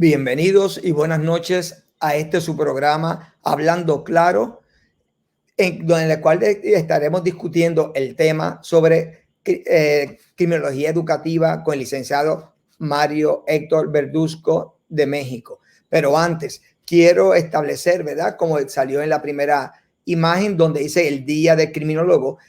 Bienvenidos y buenas noches a su programa Hablando Claro, en el cual estaremos discutiendo el tema sobre criminología educativa con el licenciado Mario Héctor Verduzco de México. Pero antes, quiero establecer, ¿verdad? Como salió en la primera imagen donde dice el Día del Criminólogo.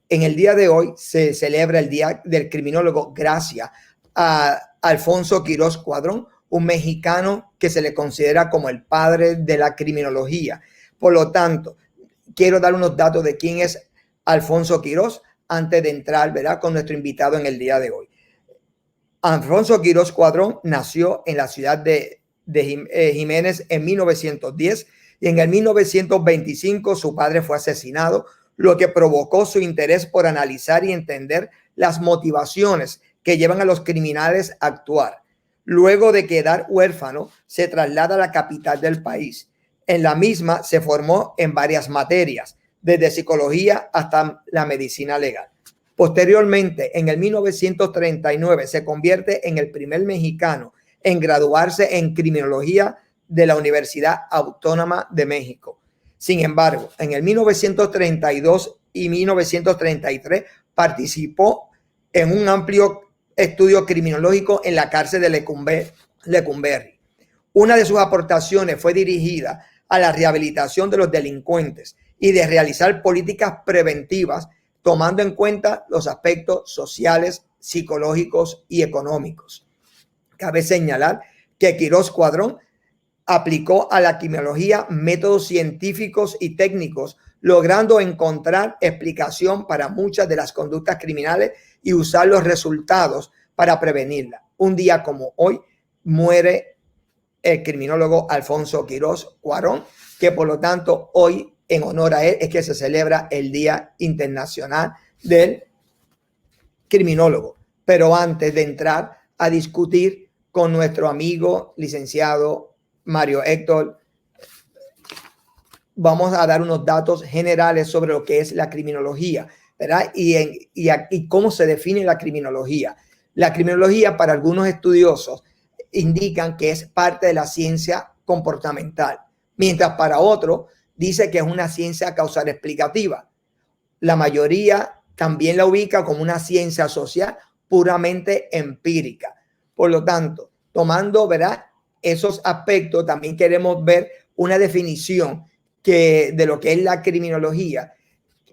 En el día de hoy se celebra el Día del Criminólogo gracias a Alfonso Quirós Cuadrón, un mexicano que se le considera como el padre de la criminología. Por lo tanto, quiero dar unos datos de quién es Alfonso Quirós antes de entrar, ¿verdad?, con nuestro invitado en el día de hoy. Alfonso Quirós Cuadrón nació en la ciudad de Jiménez en 1910 y en el 1925 su padre fue asesinado, lo que provocó su interés por analizar y entender las motivaciones que llevan a los criminales a actuar. Luego de quedar huérfano, se traslada a la capital del país. En la misma se formó en varias materias, desde psicología hasta la medicina legal. Posteriormente, en el 1939, se convierte en el primer mexicano en graduarse en criminología de la Universidad Autónoma de México. Sin embargo, en el 1932 y 1933 participó en un amplio estudio criminológico en la cárcel de Lecumberri. Una de sus aportaciones fue dirigida a la rehabilitación de los delincuentes y de realizar políticas preventivas tomando en cuenta los aspectos sociales, psicológicos y económicos. Cabe señalar que Quirós Cuadrón aplicó a la criminología métodos científicos y técnicos, logrando encontrar explicación para muchas de las conductas criminales y usar los resultados para prevenirlas. Un día como hoy muere el criminólogo Alfonso Quirós Cuadrón, que por lo tanto hoy en honor a él es que se celebra el Día Internacional del Criminólogo. Pero antes de entrar a discutir con nuestro amigo licenciado Mario Héctor, vamos a dar unos datos generales sobre lo que es la criminología, ¿verdad? Y cómo se define la criminología. La criminología, para algunos estudiosos, indican que es parte de la ciencia comportamental, mientras para otros dice que es una ciencia causal explicativa. La mayoría también la ubica como una ciencia social puramente empírica. Por lo tanto, tomando, ¿verdad?, esos aspectos, también queremos ver una definición de lo que es la criminología.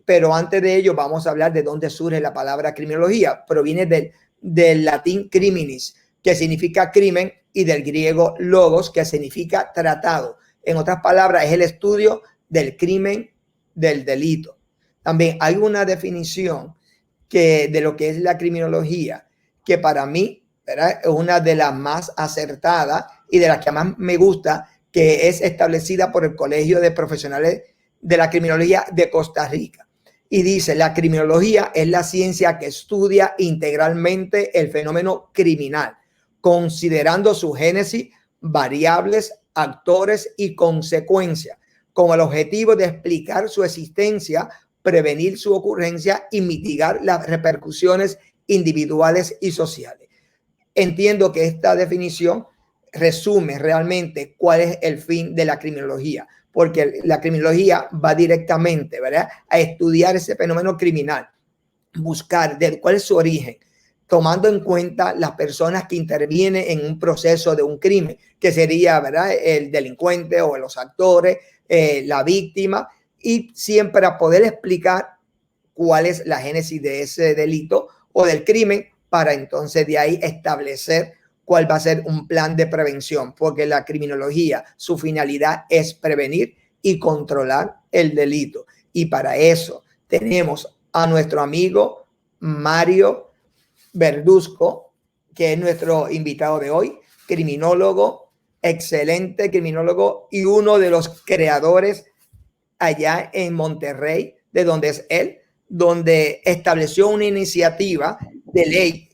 Pero antes de ello vamos a hablar de dónde surge la palabra criminología. Proviene del latín criminis, que significa crimen, y del griego logos, que significa tratado. En otras palabras, es el estudio del crimen, del delito. También hay una definición de lo que es la criminología, que para mí, ¿verdad?, es una de las más acertadas y de las que más me gusta, que es establecida por el Colegio de Profesionales de la Criminología de Costa Rica. Y dice: la criminología es la ciencia que estudia integralmente el fenómeno criminal, considerando su génesis, variables, actores y consecuencias, con el objetivo de explicar su existencia, prevenir su ocurrencia y mitigar las repercusiones individuales y sociales. Entiendo que esta definición resume realmente cuál es el fin de la criminología, porque la criminología va directamente, ¿verdad?, a estudiar ese fenómeno criminal, buscar cuál es su origen, tomando en cuenta las personas que intervienen en un proceso de un crimen, que sería, ¿verdad?, el delincuente o los actores, la víctima, y siempre a poder explicar cuál es la génesis de ese delito o del crimen, para entonces de ahí establecer cuál va a ser un plan de prevención, porque la criminología, su finalidad es prevenir y controlar el delito. Y para eso tenemos a nuestro amigo Mario Verduzco, que es nuestro invitado de hoy, criminólogo, excelente criminólogo y uno de los creadores allá en Monterrey, de donde es él, donde estableció una iniciativa de ley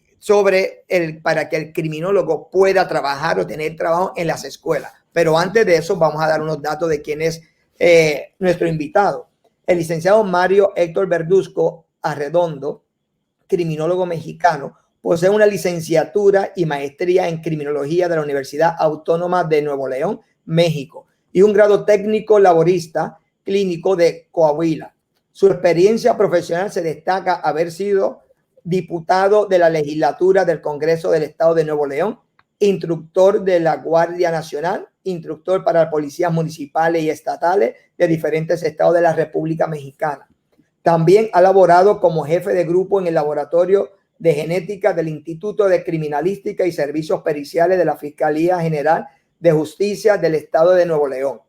para que el criminólogo pueda trabajar o tener trabajo en las escuelas. Pero antes de eso vamos a dar unos datos de quién es nuestro invitado. El licenciado Mario Héctor Verduzco Arredondo, criminólogo mexicano, Posee una licenciatura y maestría en criminología de la Universidad Autónoma de Nuevo León, México, y un grado técnico laborista clínico de Coahuila. Su experiencia profesional se destaca haber sido diputado de la legislatura del Congreso del Estado de Nuevo León, instructor de la Guardia Nacional, instructor para policías municipales y estatales de diferentes estados de la República Mexicana. También ha laborado como jefe de grupo en el laboratorio de genética del Instituto de Criminalística y Servicios Periciales de la Fiscalía General de Justicia del Estado de Nuevo León.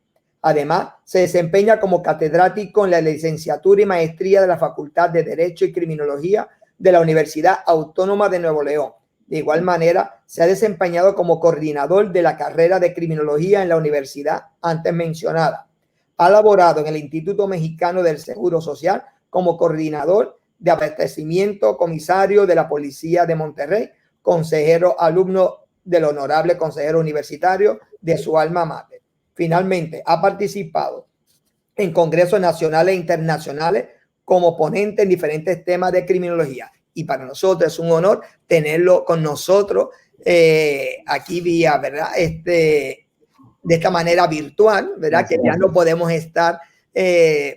Además, se desempeña como catedrático en la licenciatura y maestría de la Facultad de Derecho y Criminología de la Universidad Autónoma de Nuevo León. De igual manera, se ha desempeñado como coordinador de la carrera de criminología en la universidad antes mencionada. Ha laborado en el Instituto Mexicano del Seguro Social como coordinador de abastecimiento, comisario de la Policía de Monterrey, consejero alumno del honorable consejero universitario de su alma mater. Finalmente, ha participado en congresos nacionales e internacionales como ponente en diferentes temas de criminología. Y para nosotros es un honor tenerlo con nosotros aquí vía, ¿verdad? De esta manera virtual, ¿verdad? Gracias. Que ya no podemos estar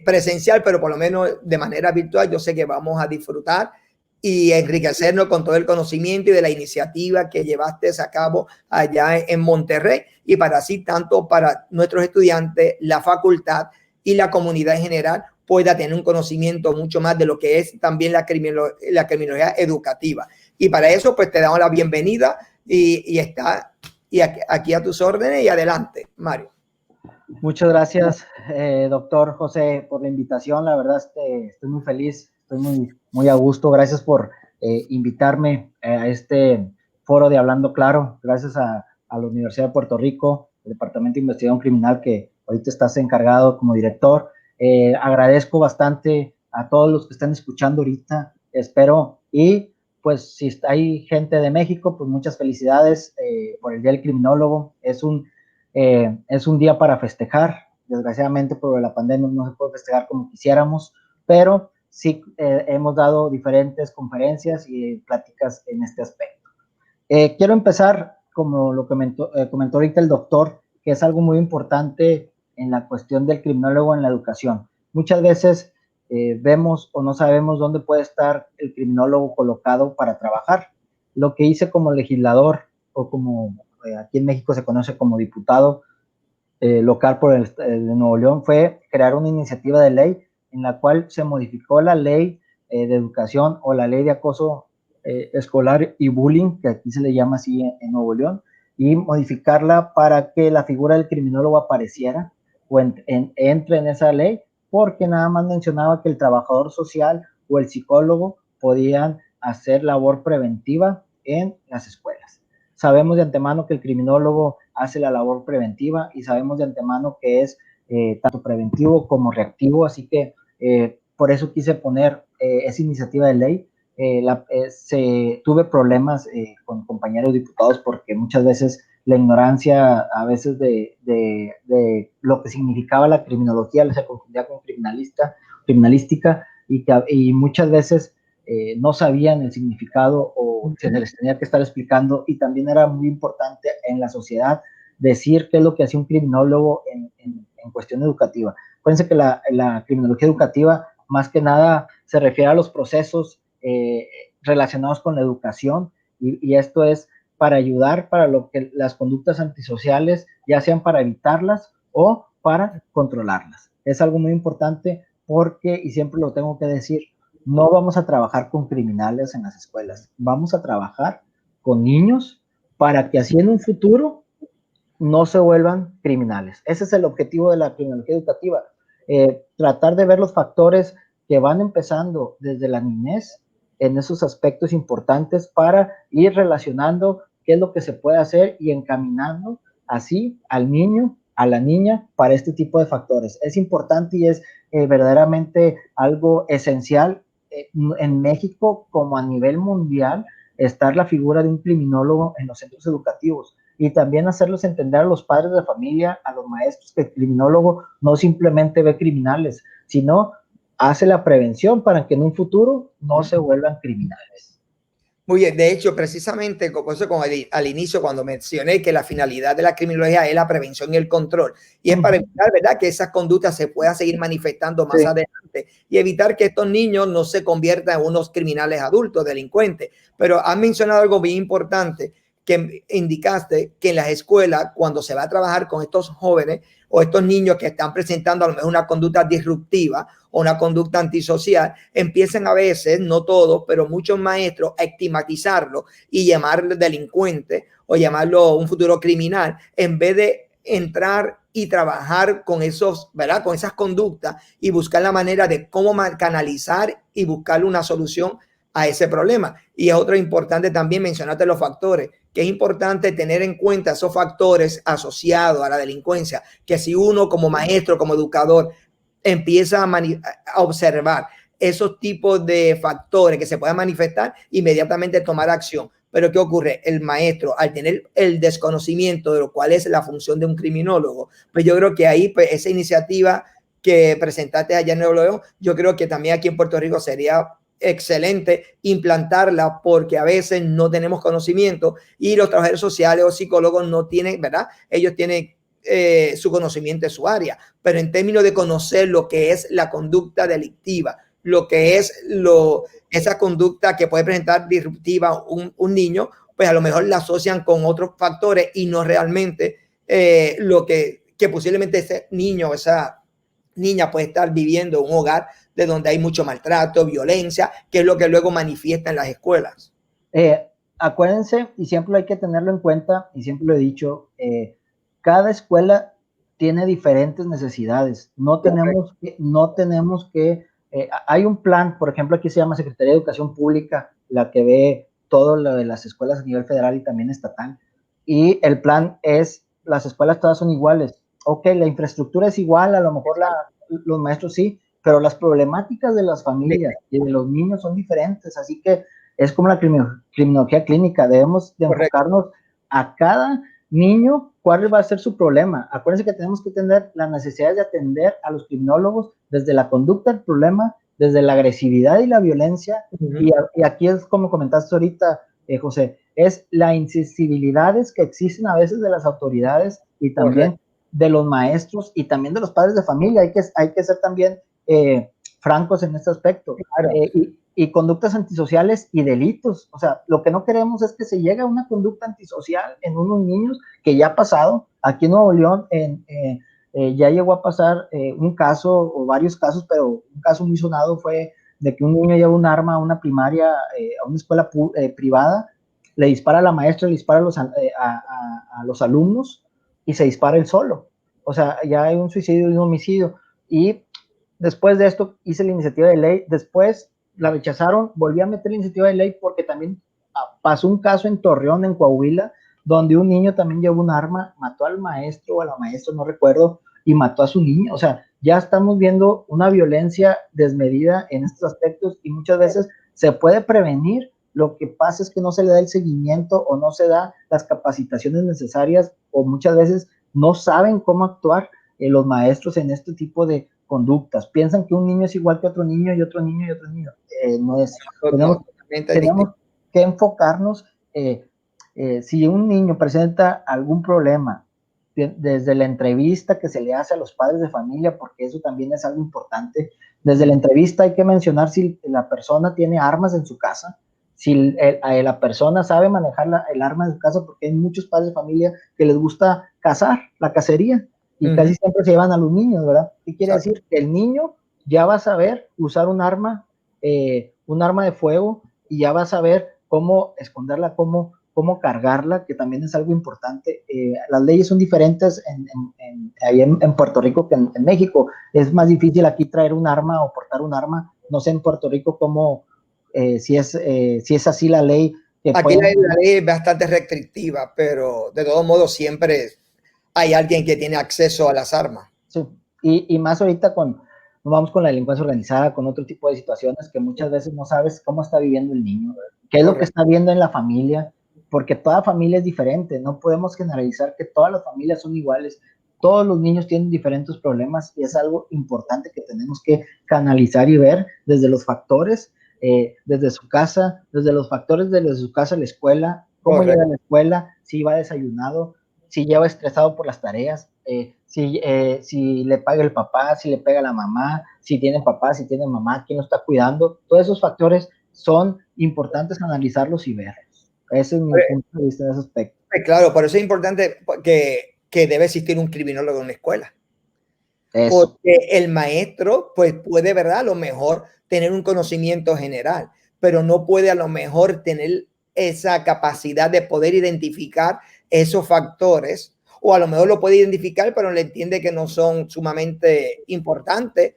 presencial, pero por lo menos de manera virtual yo sé que vamos a disfrutar y enriquecernos con todo el conocimiento y de la iniciativa que llevaste a cabo allá en Monterrey, y para así tanto para nuestros estudiantes, la facultad y la comunidad en general pueda tener un conocimiento mucho más de lo que es también la criminología educativa. Y para eso pues te damos la bienvenida y aquí a tus órdenes, y adelante, Mario. Muchas gracias, doctor José, por la invitación. La verdad, estoy muy feliz, estoy muy a gusto. Gracias por invitarme a este foro de Hablando Claro. Gracias a la Universidad de Puerto Rico, el Departamento de Investigación Criminal, que ahorita estás encargado como director. Agradezco bastante a todos los que están escuchando ahorita. Espero, y pues si hay gente de México, pues muchas felicidades por el Día del Criminólogo. Es un día para festejar. Desgraciadamente por la pandemia no se puede festejar como quisiéramos, pero sí hemos dado diferentes conferencias y pláticas en este aspecto. Quiero empezar, como lo comentó ahorita el doctor, que es algo muy importante en la cuestión del criminólogo en la educación. Muchas veces vemos o no sabemos dónde puede estar el criminólogo colocado para trabajar. Lo que hice como legislador, o como aquí en México se conoce como diputado local por el de Nuevo León, fue crear una iniciativa de ley en la cual se modificó la ley de educación, o la ley de acoso escolar y bullying, que aquí se le llama así en Nuevo León, y modificarla para que la figura del criminólogo apareciera o entre en esa ley, porque nada más mencionaba que el trabajador social o el psicólogo podían hacer labor preventiva en las escuelas. Sabemos de antemano que el criminólogo hace la labor preventiva, y sabemos de antemano que es tanto preventivo como reactivo, así que por eso quise poner esa iniciativa de ley. Tuve problemas con compañeros diputados, porque muchas veces la ignorancia a veces de lo que significaba la criminología se confundía con criminalística, y muchas veces no sabían el significado, o se les tenía que estar explicando, y también era muy importante en la sociedad decir qué es lo que hacía un criminólogo en cuestión educativa. Acuérdense que la criminología educativa más que nada se refiere a los procesos relacionados con la educación, y esto es para ayudar para lo que las conductas antisociales, ya sean para evitarlas o para controlarlas. Es algo muy importante, porque, y siempre lo tengo que decir, no vamos a trabajar con criminales en las escuelas, vamos a trabajar con niños para que así en un futuro no se vuelvan criminales. Ese es el objetivo de la criminología educativa, tratar de ver los factores que van empezando desde la niñez en esos aspectos importantes, para ir relacionando qué es lo que se puede hacer y encaminando así al niño, a la niña, para este tipo de factores. Es importante y es verdaderamente algo esencial en México como a nivel mundial, estar la figura de un criminólogo en los centros educativos, y también hacerlos entender a los padres de familia, a los maestros, que el criminólogo no simplemente ve criminales, sino hace la prevención para que en un futuro no se vuelvan criminales. Muy bien, de hecho, precisamente por eso al inicio, cuando mencioné que la finalidad de la criminología es la prevención y el control, y es para evitar, ¿verdad?, que esas conductas se puedan seguir manifestando más adelante y evitar que estos niños no se conviertan en unos criminales adultos, delincuentes. Pero han mencionado algo bien importante, que indicaste que en las escuelas, cuando se va a trabajar con estos jóvenes o estos niños que están presentando a lo mejor una conducta disruptiva o una conducta antisocial, empiezan a veces, no todos, pero muchos maestros a estigmatizarlo y llamarlo delincuente o llamarlo un futuro criminal, en vez de entrar y trabajar con esos, ¿verdad?, con esas conductas y buscar la manera de cómo canalizar y buscar una solución a ese problema. Y es otro importante también mencionarte los factores, que es importante tener en cuenta esos factores asociados a la delincuencia, que si uno como maestro, como educador, empieza a observar esos tipos de factores que se puedan manifestar, inmediatamente tomar acción. Pero ¿qué ocurre? El maestro, al tener el desconocimiento de lo cual es la función de un criminólogo, pues yo creo que ahí, pues, esa iniciativa que presentaste allá en Nuevo León, yo creo que también aquí en Puerto Rico sería excelente implantarla, porque a veces no tenemos conocimiento y los trabajadores sociales o psicólogos no tienen, ¿verdad? Ellos tienen su conocimiento de su área, pero en términos de conocer lo que es la conducta delictiva, lo que es esa conducta que puede presentar disruptiva un niño, pues a lo mejor la asocian con otros factores y no realmente lo que posiblemente ese niño o esa niña puede estar viviendo en un hogar de donde hay mucho maltrato, violencia, que es lo que luego manifiesta en las escuelas. Acuérdense, y siempre hay que tenerlo en cuenta, y siempre lo he dicho, cada escuela tiene diferentes necesidades. No tenemos que hay un plan, por ejemplo, aquí se llama Secretaría de Educación Pública, la que ve todo lo de las escuelas a nivel federal y también estatal. Y el plan es, las escuelas todas son iguales. Ok, la infraestructura es igual, a lo mejor los maestros sí, pero las problemáticas de las familias y de los niños son diferentes, así que es como la criminología clínica, debemos de enfocarnos a cada niño cuál va a ser su problema. Acuérdense que tenemos que tener las necesidades de atender a los criminólogos desde la conducta del problema, desde la agresividad y la violencia, y aquí es como comentaste ahorita, José, es las insensibilidades que existen a veces de las autoridades y también de los maestros y también de los padres de familia. Hay que ser también francos en este aspecto. Claro. Y conductas antisociales y delitos. O sea, lo que no queremos es que se llegue a una conducta antisocial en unos niños, que ya ha pasado. Aquí en Nuevo León ya llegó a pasar un caso o varios casos, pero un caso muy sonado fue de que un niño lleva un arma a una primaria, a una escuela privada, le dispara a la maestra, le dispara a los alumnos y se dispara él solo. O sea, ya hay un suicidio y un homicidio. Y después de esto hice la iniciativa de ley, después la rechazaron, volví a meter la iniciativa de ley porque también pasó un caso en Torreón, en Coahuila, donde un niño también llevó un arma, mató al maestro o a la maestra, no recuerdo, y mató a su niño. O sea, ya estamos viendo una violencia desmedida en estos aspectos y muchas veces se puede prevenir. Lo que pasa es que no se le da el seguimiento o no se da las capacitaciones necesarias, o muchas veces no saben cómo actuar los maestros en este tipo de conductas. Piensan que un niño es igual que otro niño y otro niño y otro niño. No es. Tenemos que enfocarnos. Si un niño presenta algún problema, desde la entrevista que se le hace a los padres de familia, porque eso también es algo importante, desde la entrevista hay que mencionar si la persona tiene armas en su casa, si la persona sabe manejar el arma en su casa, porque hay muchos padres de familia que les gusta cazar, la cacería, y casi siempre se llevan a los niños, ¿verdad? ¿Qué quiere decir? Que el niño ya va a saber usar un arma de fuego, y ya va a saber cómo esconderla, cómo cargarla, que también es algo importante. Las leyes son diferentes ahí en Puerto Rico que en México. Es más difícil aquí traer un arma o portar un arma. No sé en Puerto Rico cómo, si es así la ley. Aquí la ley es bastante restrictiva, pero de todos modos siempre hay alguien que tiene acceso a las armas. Sí, y más ahorita nos vamos con la delincuencia organizada, con otro tipo de situaciones que muchas veces no sabes cómo está viviendo el niño, qué es lo que está viendo en la familia, porque toda familia es diferente, no podemos generalizar que todas las familias son iguales, todos los niños tienen diferentes problemas y es algo importante que tenemos que canalizar y ver desde los factores desde su casa, desde los factores desde su casa a la escuela, cómo Correcto. llega a la escuela, si va desayunado, si lleva estresado por las tareas, si le paga el papá, si le pega la mamá, si tiene papá, si tiene mamá, quién lo está cuidando. Todos esos factores son importantes analizarlos y verlos. Ese es mi punto de vista en ese aspecto. Claro, por eso es importante que debe existir un criminólogo en una escuela. Eso. Porque el maestro, pues puede, ¿verdad? A lo mejor tener un conocimiento general, pero no puede a lo mejor tener esa capacidad de poder identificar esos factores, o a lo mejor lo puede identificar, pero le entiende que no son sumamente importantes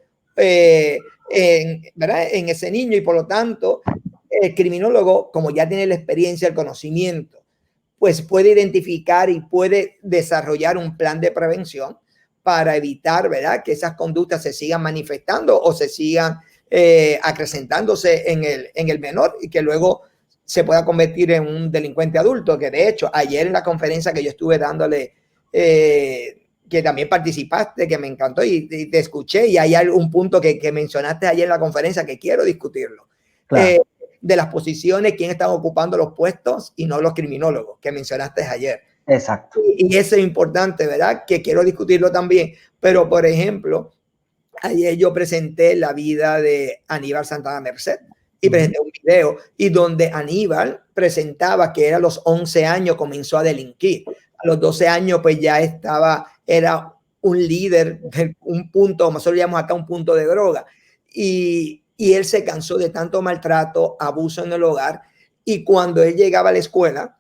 ¿verdad? En ese niño, y por lo tanto, el criminólogo, como ya tiene la experiencia, el conocimiento, pues puede identificar y puede desarrollar un plan de prevención para evitar, ¿verdad?, que esas conductas se sigan manifestando o se sigan acrecentándose en el menor, y que luego se pueda convertir en un delincuente adulto. Que de hecho, ayer en la conferencia que yo estuve dándole, que también participaste, que me encantó y te escuché, y hay un punto que mencionaste ayer en la conferencia que quiero discutirlo. Claro. De las posiciones, quién están ocupando los puestos y no los criminólogos, que mencionaste ayer. Exacto. Y eso es importante, ¿verdad? Que quiero discutirlo también. Pero, por ejemplo, ayer yo presenté la vida de Aníbal Santana Merced y presenté un video y donde Aníbal presentaba que a los 11 años comenzó a delinquir. A los 12 años pues ya era un líder de un punto, como nosotros llamamos acá, un punto de droga. Y él se cansó de tanto maltrato, abuso en el hogar, y cuando él llegaba a la escuela,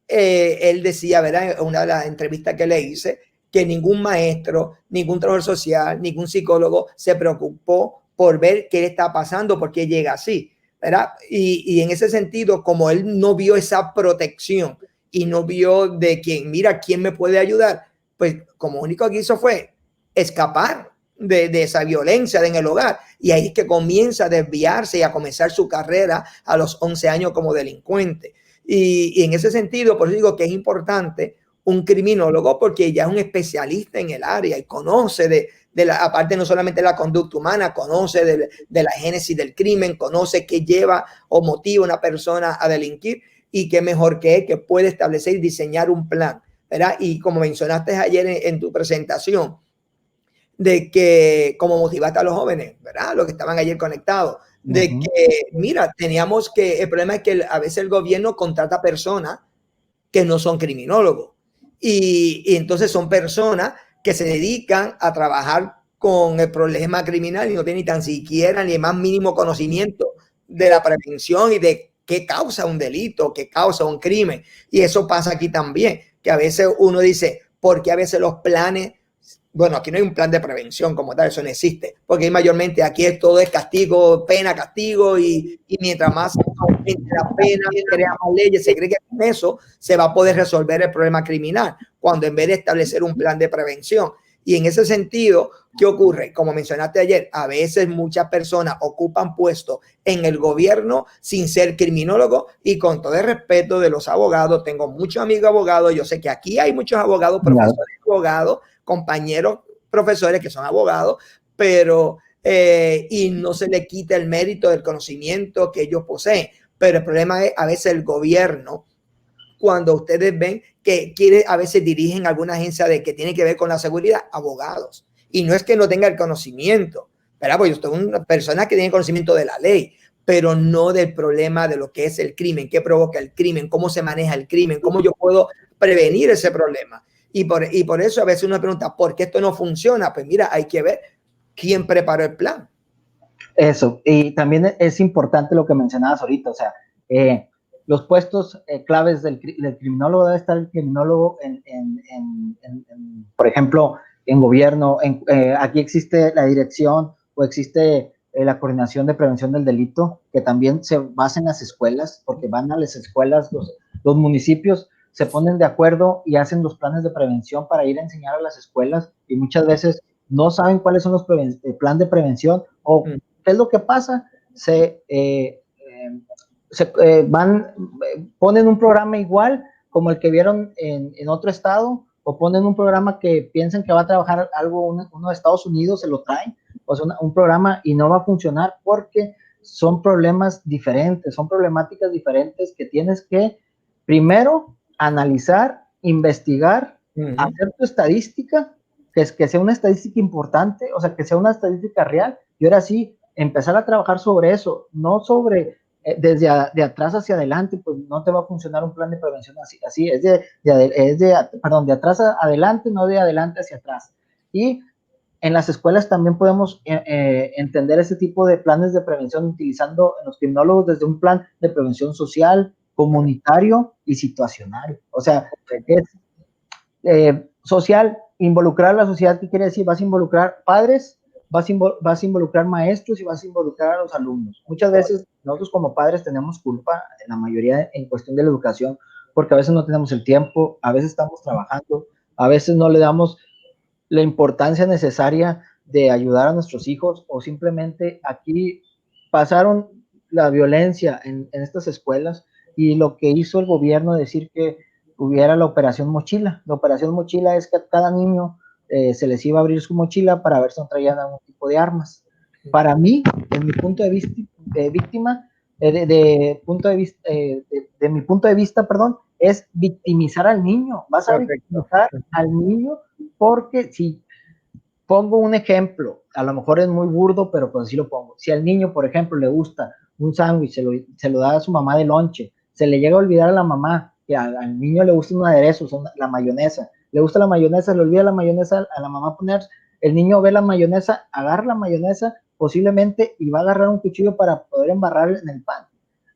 él decía, ¿verdad?, en una de las entrevistas que le hice, que ningún maestro, ningún trabajador social, ningún psicólogo se preocupó por ver qué le está pasando, por qué llega así, ¿verdad? Y en ese sentido, como él no vio esa protección y no vio de quién, mira, quién me puede ayudar, pues como único que hizo fue escapar de esa violencia en el hogar. Y ahí es que comienza a desviarse y a comenzar su carrera a los 11 años como delincuente. Y en ese sentido, por eso digo que es importante un criminólogo, porque ya es un especialista en el área y conoce aparte no solamente de la conducta humana, conoce de la génesis del crimen, conoce qué lleva o motiva a una persona a delinquir, y qué mejor que puede establecer y diseñar un plan, ¿verdad? Y como mencionaste ayer en tu presentación, de que como motivaste a los jóvenes, ¿verdad?, los que estaban ayer conectados, de que, mira, teníamos que, el problema es que a veces el gobierno contrata personas que no son criminólogos, y entonces son personas que se dedican a trabajar con el problema criminal y no tienen ni tan siquiera ni el más mínimo conocimiento de la prevención y de qué causa un delito, qué causa un crimen. Y eso pasa aquí también, que a veces uno dice, ¿por qué a veces los planes? Bueno, aquí no hay un plan de prevención como tal, eso no existe, porque mayormente aquí todo es castigo, pena, castigo, y mientras más aumente la pena, crea más leyes, se cree que con eso se va a poder resolver el problema criminal, cuando en vez de establecer un plan de prevención. Y en ese sentido, ¿qué ocurre? Como mencionaste ayer, a veces muchas personas ocupan puestos en el gobierno sin ser criminólogos, y con todo el respeto de los abogados, tengo muchos amigos abogados, yo sé que aquí hay muchos abogados, profesores abogados, compañeros profesores que son abogados, pero y no se le quita el mérito del conocimiento que ellos poseen. Pero el problema es a veces el gobierno, cuando ustedes ven que a veces dirigen alguna agencia de que tiene que ver con la seguridad, abogados. Y no es que no tenga el conocimiento, ¿verdad? Porque yo soy una persona que tiene conocimiento de la ley, pero no del problema de lo que es el crimen, qué provoca el crimen, cómo se maneja el crimen, cómo yo puedo prevenir ese problema. Y por eso a veces uno pregunta, ¿por qué esto no funciona? Pues mira, hay que ver quién preparó el plan. Eso, y también es importante lo que mencionabas ahorita, o sea, los puestos claves del criminólogo, debe estar el criminólogo por ejemplo, en gobierno, aquí existe la dirección o existe la coordinación de prevención del delito, que también se basa en las escuelas, porque van a las escuelas, los municipios se ponen de acuerdo y hacen los planes de prevención para ir a enseñar a las escuelas, y muchas veces no saben cuáles son los planes de prevención, o ¿qué es lo que pasa? Ponen un programa igual como el que vieron en otro estado, o ponen un programa que piensan que va a trabajar algo uno de Estados Unidos, se lo traen, o sea, un programa, y no va a funcionar porque son problemas diferentes, son problemáticas diferentes que tienes que primero analizar, investigar, hacer tu estadística, que sea una estadística importante, o sea, que sea una estadística real, y ahora sí, empezar a trabajar sobre eso, no sobre de atrás hacia adelante, pues no te va a funcionar un plan de prevención así perdón, de atrás a adelante, no de adelante hacia atrás. Y en las escuelas también podemos entender ese tipo de planes de prevención utilizando en los criminólogos desde un plan de prevención social, comunitario y situacional. O sea, es social, involucrar a la sociedad. ¿Qué quiere decir? Vas a involucrar padres, vas a involucrar maestros y vas a involucrar a los alumnos. Muchas veces nosotros como padres tenemos culpa, en la mayoría en cuestión de la educación, porque a veces no tenemos el tiempo, a veces estamos trabajando, a veces no le damos la importancia necesaria de ayudar a nuestros hijos, o simplemente aquí pasaron la violencia en estas escuelas, y lo que hizo el gobierno decir que hubiera la operación mochila. La operación mochila es que a cada niño se les iba a abrir su mochila para ver si no traían algún tipo de armas. Para mí, en mi punto de vista, víctima, de mi punto de vista, perdón, es victimizar al niño. Vas a victimizar al niño porque si pongo un ejemplo, a lo mejor es muy burdo, pero pues así lo pongo. Si al niño, por ejemplo, le gusta un sándwich, se lo da a su mamá de lonche, se le llega a olvidar a la mamá que al niño le gusta un aderezo, la mayonesa, le gusta la mayonesa, le olvida la mayonesa a la mamá poner, el niño ve la mayonesa, agarra la mayonesa posiblemente y va a agarrar un cuchillo para poder embarrar en el pan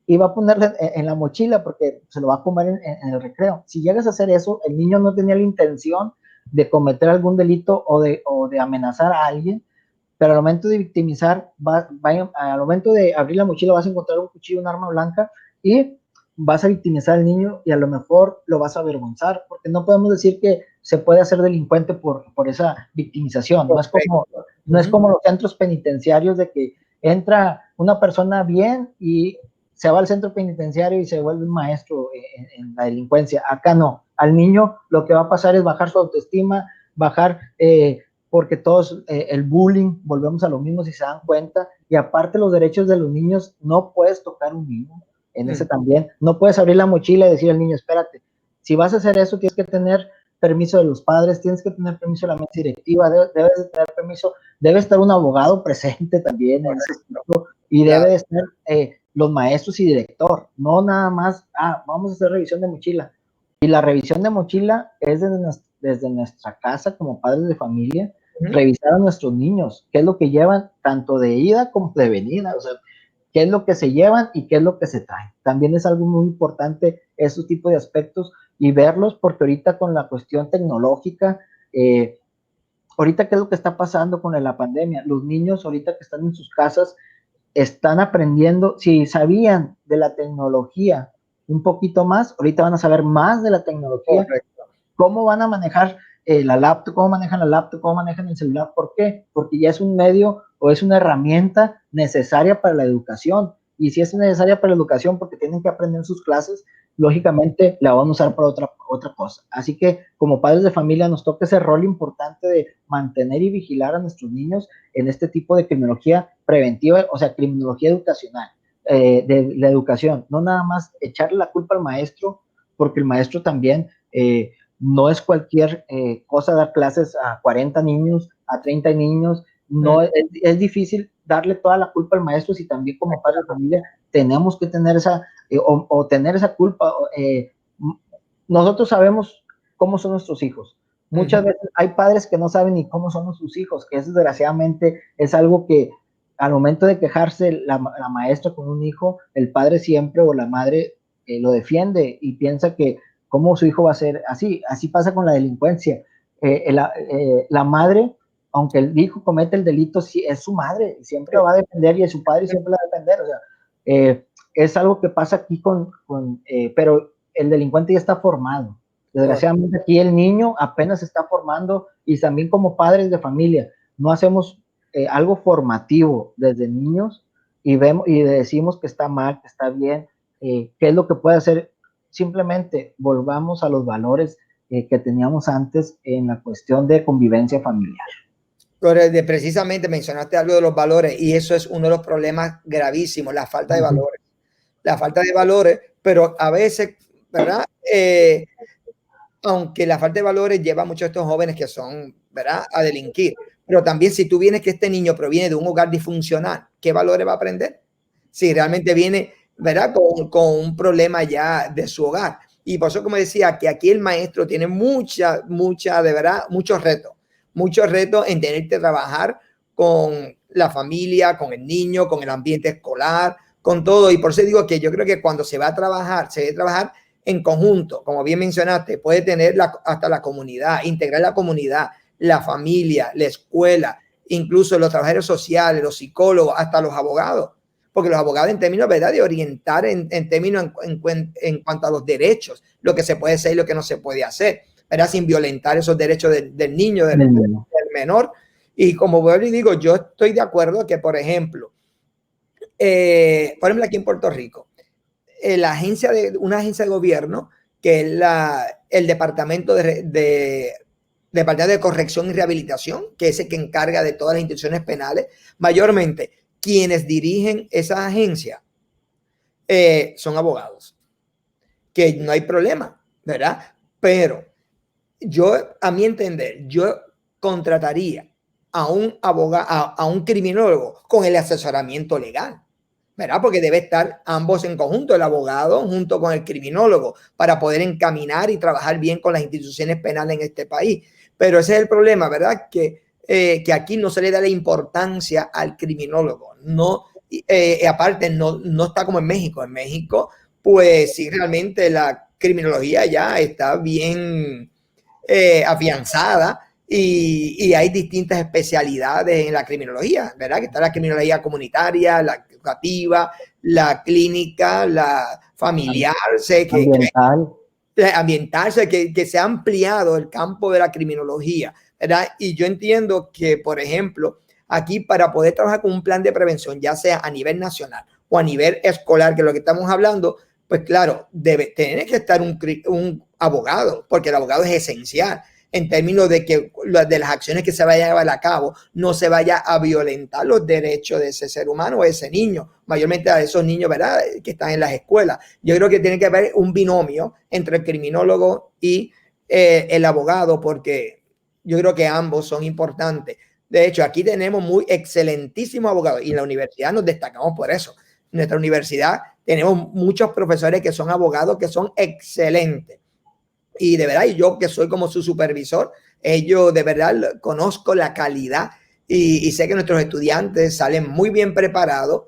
y va a ponerle en la mochila porque se lo va a comer en el recreo. Si llegas a hacer eso, el niño no tenía la intención de cometer algún delito o de amenazar a alguien, pero al momento de victimizar, al momento de abrir la mochila vas a encontrar un cuchillo, un arma blanca, y vas a victimizar al niño y a lo mejor lo vas a avergonzar, porque no podemos decir que se puede hacer delincuente por esa victimización. No es como los centros penitenciarios de que entra una persona bien y se va al centro penitenciario y se vuelve un maestro en la delincuencia. Acá no. Al niño lo que va a pasar es bajar su autoestima, bajar, porque todos, el bullying, volvemos a lo mismo si se dan cuenta, y aparte los derechos de los niños, no puedes tocar un niño, en ese también, no puedes abrir la mochila y decir al niño, espérate, si vas a hacer eso tienes que tener permiso de los padres, tienes que tener permiso de la mesa directiva, debes de tener permiso, debe estar un abogado presente también en ese sitio, y debe de estar los maestros y director, no nada más, vamos a hacer revisión de mochila. Y la revisión de mochila es desde nuestra casa como padres de familia, revisar a nuestros niños, qué es lo que llevan tanto de ida como de venida, o sea, qué es lo que se llevan y qué es lo que se traen. También es algo muy importante esos tipos de aspectos y verlos, porque ahorita con la cuestión tecnológica, ahorita qué es lo que está pasando con la pandemia, los niños ahorita que están en sus casas están aprendiendo, si sabían de la tecnología un poquito más, ahorita van a saber más de la tecnología. Correcto. Cómo van a manejar la laptop, cómo manejan la laptop, cómo manejan el celular. ¿Por qué? Porque ya es un medio o es una herramienta necesaria para la educación. Y si es necesaria para la educación porque tienen que aprender en sus clases, lógicamente la van a usar para otra cosa. Así que como padres de familia nos toca ese rol importante de mantener y vigilar a nuestros niños en este tipo de criminología preventiva, o sea, criminología educacional, de la educación. No nada más echarle la culpa al maestro, porque el maestro también no es cualquier cosa dar clases a 40 niños, a 30 niños. No, es difícil darle toda la culpa al maestro si también como padre de familia tenemos que tener esa, tener esa culpa. Nosotros sabemos cómo son nuestros hijos. Muchas veces hay padres que no saben ni cómo son sus hijos, que eso desgraciadamente es algo que al momento de quejarse la maestra con un hijo, el padre siempre o la madre lo defiende y piensa que cómo su hijo va a ser así. Así pasa con la delincuencia. La madre, aunque el hijo comete el delito, sí, es su madre, siempre lo va a defender y es su padre siempre lo va a defender. O sea, es algo que pasa aquí pero el delincuente ya está formado. Desgraciadamente aquí el niño apenas se está formando y también como padres de familia no hacemos algo formativo desde niños y vemos y decimos que está mal, que está bien, qué es lo que puede hacer. Simplemente volvamos a los valores que teníamos antes en la cuestión de convivencia familiar. Precisamente mencionaste algo de los valores y eso es uno de los problemas gravísimos, la falta de valores. La falta de valores, pero a veces, ¿verdad? Aunque la falta de valores lleva a muchos de estos jóvenes que son, ¿verdad?, a delinquir. Pero también si tú vienes que este niño proviene de un hogar disfuncional, ¿qué valores va a aprender? Si realmente viene, ¿verdad?, con un problema ya de su hogar. Y por eso, como decía, que aquí el maestro tiene de verdad, muchos retos en tener que trabajar con la familia, con el niño, con el ambiente escolar, con todo. Y por eso digo que yo creo que cuando se va a trabajar, se debe trabajar en conjunto, como bien mencionaste, puede tener hasta la comunidad, integrar la comunidad, la familia, la escuela, incluso los trabajadores sociales, los psicólogos, hasta los abogados, porque los abogados en términos, ¿verdad?, de orientar en términos en cuanto a los derechos, lo que se puede hacer y lo que no se puede hacer, ¿verdad?, sin violentar esos derechos del niño, del menor. Y como vuelvo y digo, yo estoy de acuerdo que, por ejemplo, aquí en Puerto Rico, una agencia de gobierno que es el Departamento Departamento de Corrección y Rehabilitación, que es el que encarga de todas las instituciones penales. Mayormente, quienes dirigen esa agencia son abogados, que no hay problema, ¿verdad? Pero a mi entender, yo contrataría a un abogado, a un criminólogo con el asesoramiento legal, ¿verdad? Porque debe estar ambos en conjunto, el abogado junto con el criminólogo, para poder encaminar y trabajar bien con las instituciones penales en este país. Pero ese es el problema, ¿verdad? Que aquí no se le da la importancia al criminólogo. No, aparte, no está como en México. En México, pues sí, realmente la criminología ya está bien afianzada. Y hay distintas especialidades en la criminología, ¿verdad? Que está la criminología comunitaria, la educativa, la clínica, la familiar, ambiental, que se ha ampliado el campo de la criminología, ¿verdad? Y yo entiendo que, por ejemplo, aquí para poder trabajar con un plan de prevención, ya sea a nivel nacional o a nivel escolar, que es lo que estamos hablando, pues claro, tiene que estar un abogado, porque el abogado es esencial en términos de que de las acciones que se vayan a llevar a cabo no se vaya a violentar los derechos de ese ser humano o ese niño, mayormente a esos niños, ¿verdad?, que están en las escuelas. Yo creo que tiene que haber un binomio entre el criminólogo y el abogado, porque yo creo que ambos son importantes. De hecho, aquí tenemos muy excelentísimos abogados y en la universidad nos destacamos por eso. En nuestra universidad tenemos muchos profesores que son abogados que son excelentes. Y de verdad, y yo que soy como su supervisor, yo de verdad conozco la calidad y sé que nuestros estudiantes salen muy bien preparados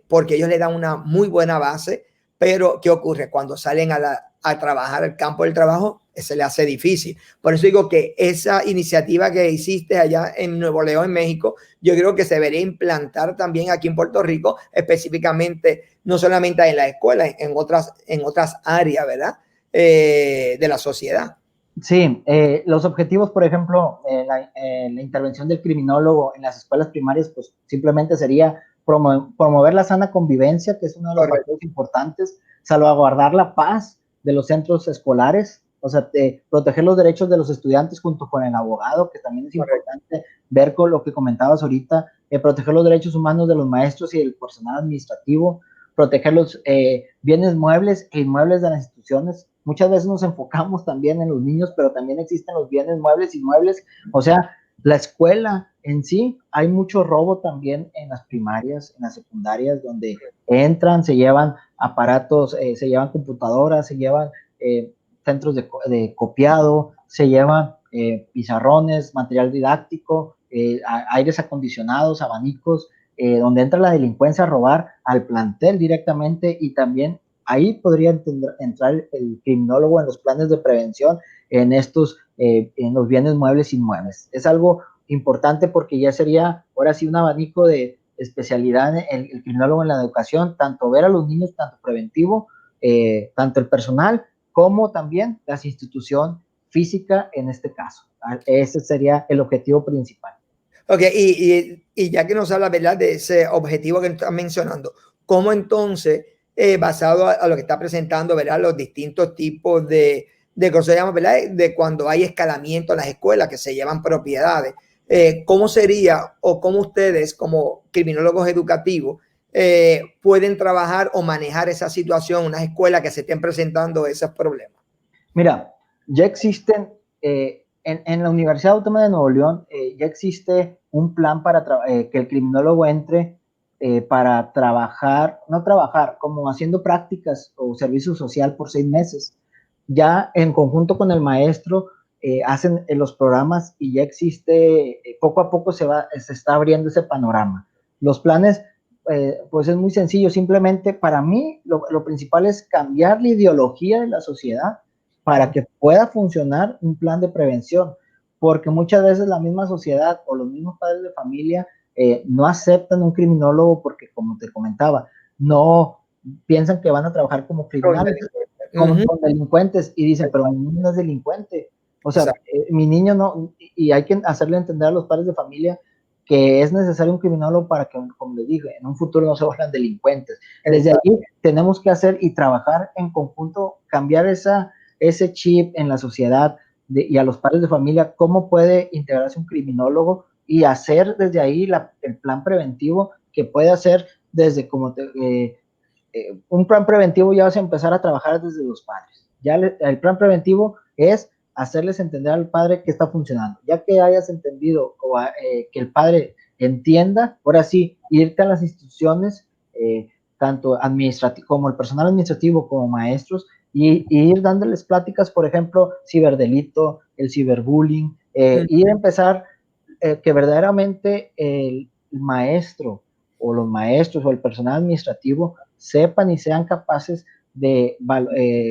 porque ellos le dan una muy buena base. Pero ¿qué ocurre? Cuando salen a trabajar al campo del trabajo, se le hace difícil. Por eso digo que esa iniciativa que hiciste allá en Nuevo León, en México, yo creo que se debería implantar también aquí en Puerto Rico, específicamente, no solamente en la escuela, en otras áreas, ¿verdad?, de la sociedad. Sí, los objetivos, por ejemplo, la intervención del criminólogo en las escuelas primarias, pues simplemente sería promover la sana convivencia, que es uno de los factores importantes, salvaguardar la paz de los centros escolares, o sea, proteger los derechos de los estudiantes junto con el abogado, que también es importante ver con lo que comentabas ahorita, proteger los derechos humanos de los maestros y del personal administrativo, proteger los bienes muebles e inmuebles de las instituciones. Muchas veces nos enfocamos también en los niños, pero también existen los bienes muebles, inmuebles, o sea, la escuela en sí, hay mucho robo también en las primarias, en las secundarias, donde entran, se llevan aparatos, se llevan computadoras, se llevan centros de copiado, se llevan pizarrones, material didáctico, aires acondicionados, abanicos, donde entra la delincuencia a robar al plantel directamente, y también ahí podría entrar el criminólogo en los planes de prevención en en los bienes muebles e inmuebles. Es algo importante porque ya sería ahora sí un abanico de especialidad en el criminólogo en la educación, tanto ver a los niños, tanto preventivo, tanto el personal como también la institución física en este caso. Ese sería el objetivo principal. Ok, y ya que nos habla, ¿verdad?, de ese objetivo que estás mencionando, ¿cómo entonces, basado a lo que está presentando, ¿verdad?, los distintos tipos de cosas, ¿verdad?, de cuando hay escalamiento en las escuelas que se llevan propiedades, ¿cómo sería o cómo ustedes como criminólogos educativos pueden trabajar o manejar esa situación en unas escuelas que se estén presentando esos problemas? Mira, ya existen, en la Universidad Autónoma de Nuevo León, ya existe un plan para que el criminólogo entre para trabajar, no trabajar, como haciendo prácticas o servicio social por 6 meses. Ya en conjunto con el maestro hacen los programas y ya existe, poco a poco se está abriendo ese panorama. Los planes, pues es muy sencillo, simplemente para mí lo principal es cambiar la ideología de la sociedad para que pueda funcionar un plan de prevención, porque muchas veces la misma sociedad o los mismos padres de familia no aceptan un criminólogo porque, como te comentaba, no piensan que van a trabajar como criminales, como con delincuentes, y dicen, pero mi niño no es delincuente. O sea, mi niño no, y hay que hacerle entender a los padres de familia que es necesario un criminólogo para que, como les dije, en un futuro no se vuelvan delincuentes. Desde ahí tenemos que hacer y trabajar en conjunto, cambiar ese chip en la sociedad y a los padres de familia, cómo puede integrarse un criminólogo y hacer desde ahí el plan preventivo que puede hacer desde como un plan preventivo. Ya vas a empezar a trabajar desde los padres. Ya el plan preventivo es hacerles entender al padre que está funcionando. Ya que hayas entendido o que el padre entienda, ahora sí, irte a las instituciones, tanto administrativo como el personal administrativo como maestros, y ir dándoles pláticas, por ejemplo, ciberdelito, el ciberbullying, y empezar que verdaderamente el maestro o los maestros o el personal administrativo sepan y sean capaces de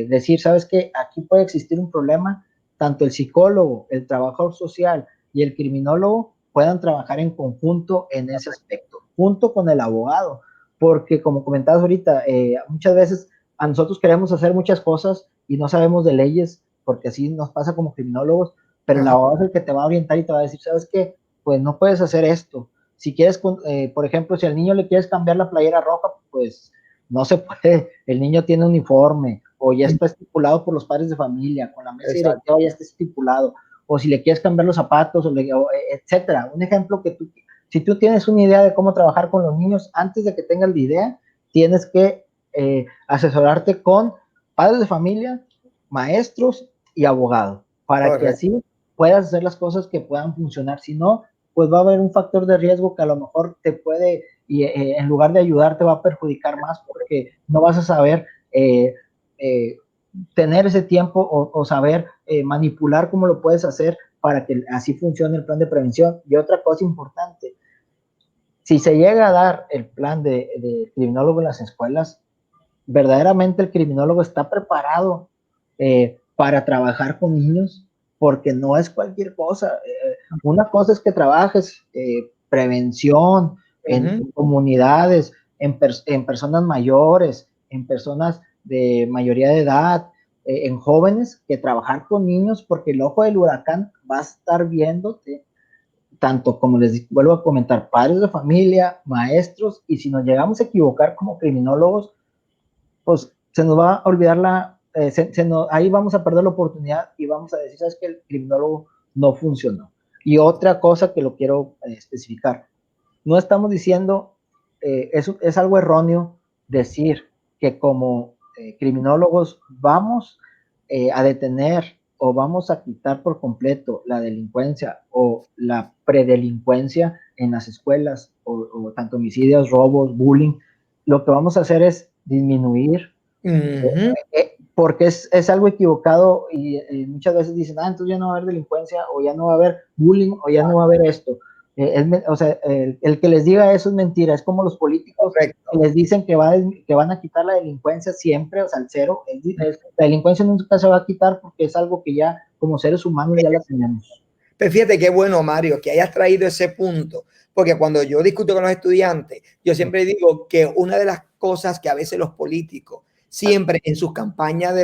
decir, ¿sabes qué? Aquí puede existir un problema, tanto el psicólogo, el trabajador social y el criminólogo puedan trabajar en conjunto en ese aspecto, junto con el abogado, porque como comentabas ahorita, muchas veces a nosotros queremos hacer muchas cosas y no sabemos de leyes, porque así nos pasa como criminólogos, pero el abogado es el que te va a orientar y te va a decir, ¿sabes qué? Pues no puedes hacer esto. Si quieres, por ejemplo, si al niño le quieres cambiar la playera roja, pues no se puede, el niño tiene uniforme o ya está estipulado por los padres de familia, con la mesa directiva ya está estipulado, o si le quieres cambiar los zapatos, etcétera. Un ejemplo que si tú tienes una idea de cómo trabajar con los niños, antes de que tengas la idea, tienes que asesorarte con padres de familia, maestros y abogados, para que así puedas hacer las cosas que puedan funcionar. Si no, pues va a haber un factor de riesgo que a lo mejor te puede, y en lugar de ayudar, te va a perjudicar más, porque no vas a saber tener ese tiempo o saber manipular cómo lo puedes hacer para que así funcione el plan de prevención. Y otra cosa importante, si se llega a dar el plan de criminólogo en las escuelas, verdaderamente el criminólogo está preparado para trabajar con niños, porque no es cualquier cosa. Una cosa es que trabajes prevención en comunidades, en personas mayores, en personas de mayoría de edad, en jóvenes, que trabajar con niños, porque el ojo del huracán va a estar viéndote, tanto como les vuelvo a comentar, padres de familia, maestros, y si nos llegamos a equivocar como criminólogos, pues se nos va a olvidar ahí vamos a perder la oportunidad y vamos a decir, ¿sabes qué? El criminólogo no funcionó. Y otra cosa que lo quiero especificar, no estamos diciendo, es algo erróneo decir que como criminólogos vamos a detener o vamos a quitar por completo la delincuencia o la predelincuencia en las escuelas, o tanto homicidios, robos, bullying. Lo que vamos a hacer es disminuir, porque es algo equivocado, y muchas veces dicen, entonces ya no va a haber delincuencia, o ya no va a haber bullying, o ya no va a haber esto. O sea, el que les diga eso es mentira. Es como los políticos que les dicen que van a quitar la delincuencia siempre, o sea, al cero. La delincuencia nunca se va a quitar, porque es algo que ya como seres humanos ya la tenemos. Pero fíjate qué bueno, Mario, que hayas traído ese punto, porque cuando yo discuto con los estudiantes, yo siempre digo que una de las cosas que a veces los políticos siempre en sus campañas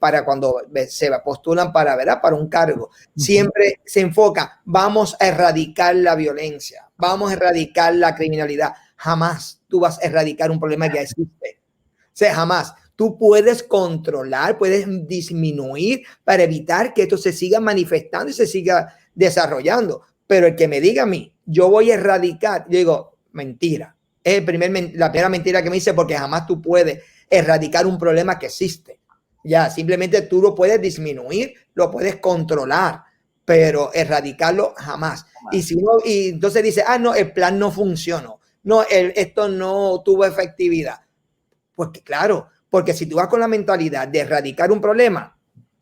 para cuando se postulan para, ¿verdad?, para un cargo, siempre se enfoca, vamos a erradicar la violencia, vamos a erradicar la criminalidad. Jamás tú vas a erradicar un problema que ya existe. O sea, jamás. Tú puedes controlar, puedes disminuir para evitar que esto se siga manifestando y se siga desarrollando. Pero el que me diga a mí, yo voy a erradicar, yo digo, mentira. Es la primera mentira que me dice, porque jamás tú puedes erradicar un problema que existe. Ya, simplemente tú lo puedes disminuir, lo puedes controlar, pero erradicarlo jamás. Y entonces dice, no, el plan no funcionó. No, esto no tuvo efectividad. Pues claro, porque si tú vas con la mentalidad de erradicar un problema,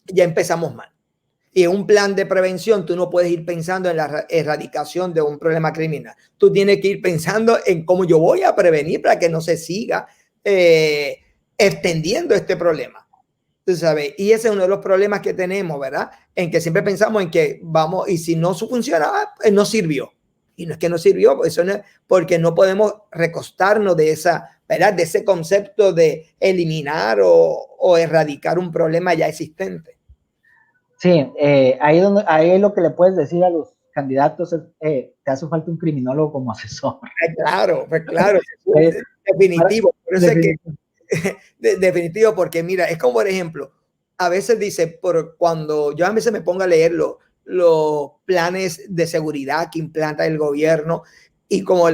ya empezamos mal. Y en un plan de prevención, tú no puedes ir pensando en la erradicación de un problema criminal. Tú tienes que ir pensando en cómo yo voy a prevenir para que no se siga extendiendo este problema. Tú sabes, y ese es uno de los problemas que tenemos, ¿verdad? En que siempre pensamos en que vamos, y si no funciona, pues no sirvió. Y no es que no sirvió, eso no es porque no podemos recostarnos de esa, ¿verdad? De ese concepto de eliminar o erradicar un problema ya existente. Sí, ahí lo que le puedes decir a los candidatos es, te hace falta un criminólogo como asesor. Claro, pues claro, definitivo. Por eso definitivo. Definitivo, porque mira, es como por ejemplo, a veces dice, cuando yo a veces me pongo a leer los planes de seguridad que implanta el gobierno, y como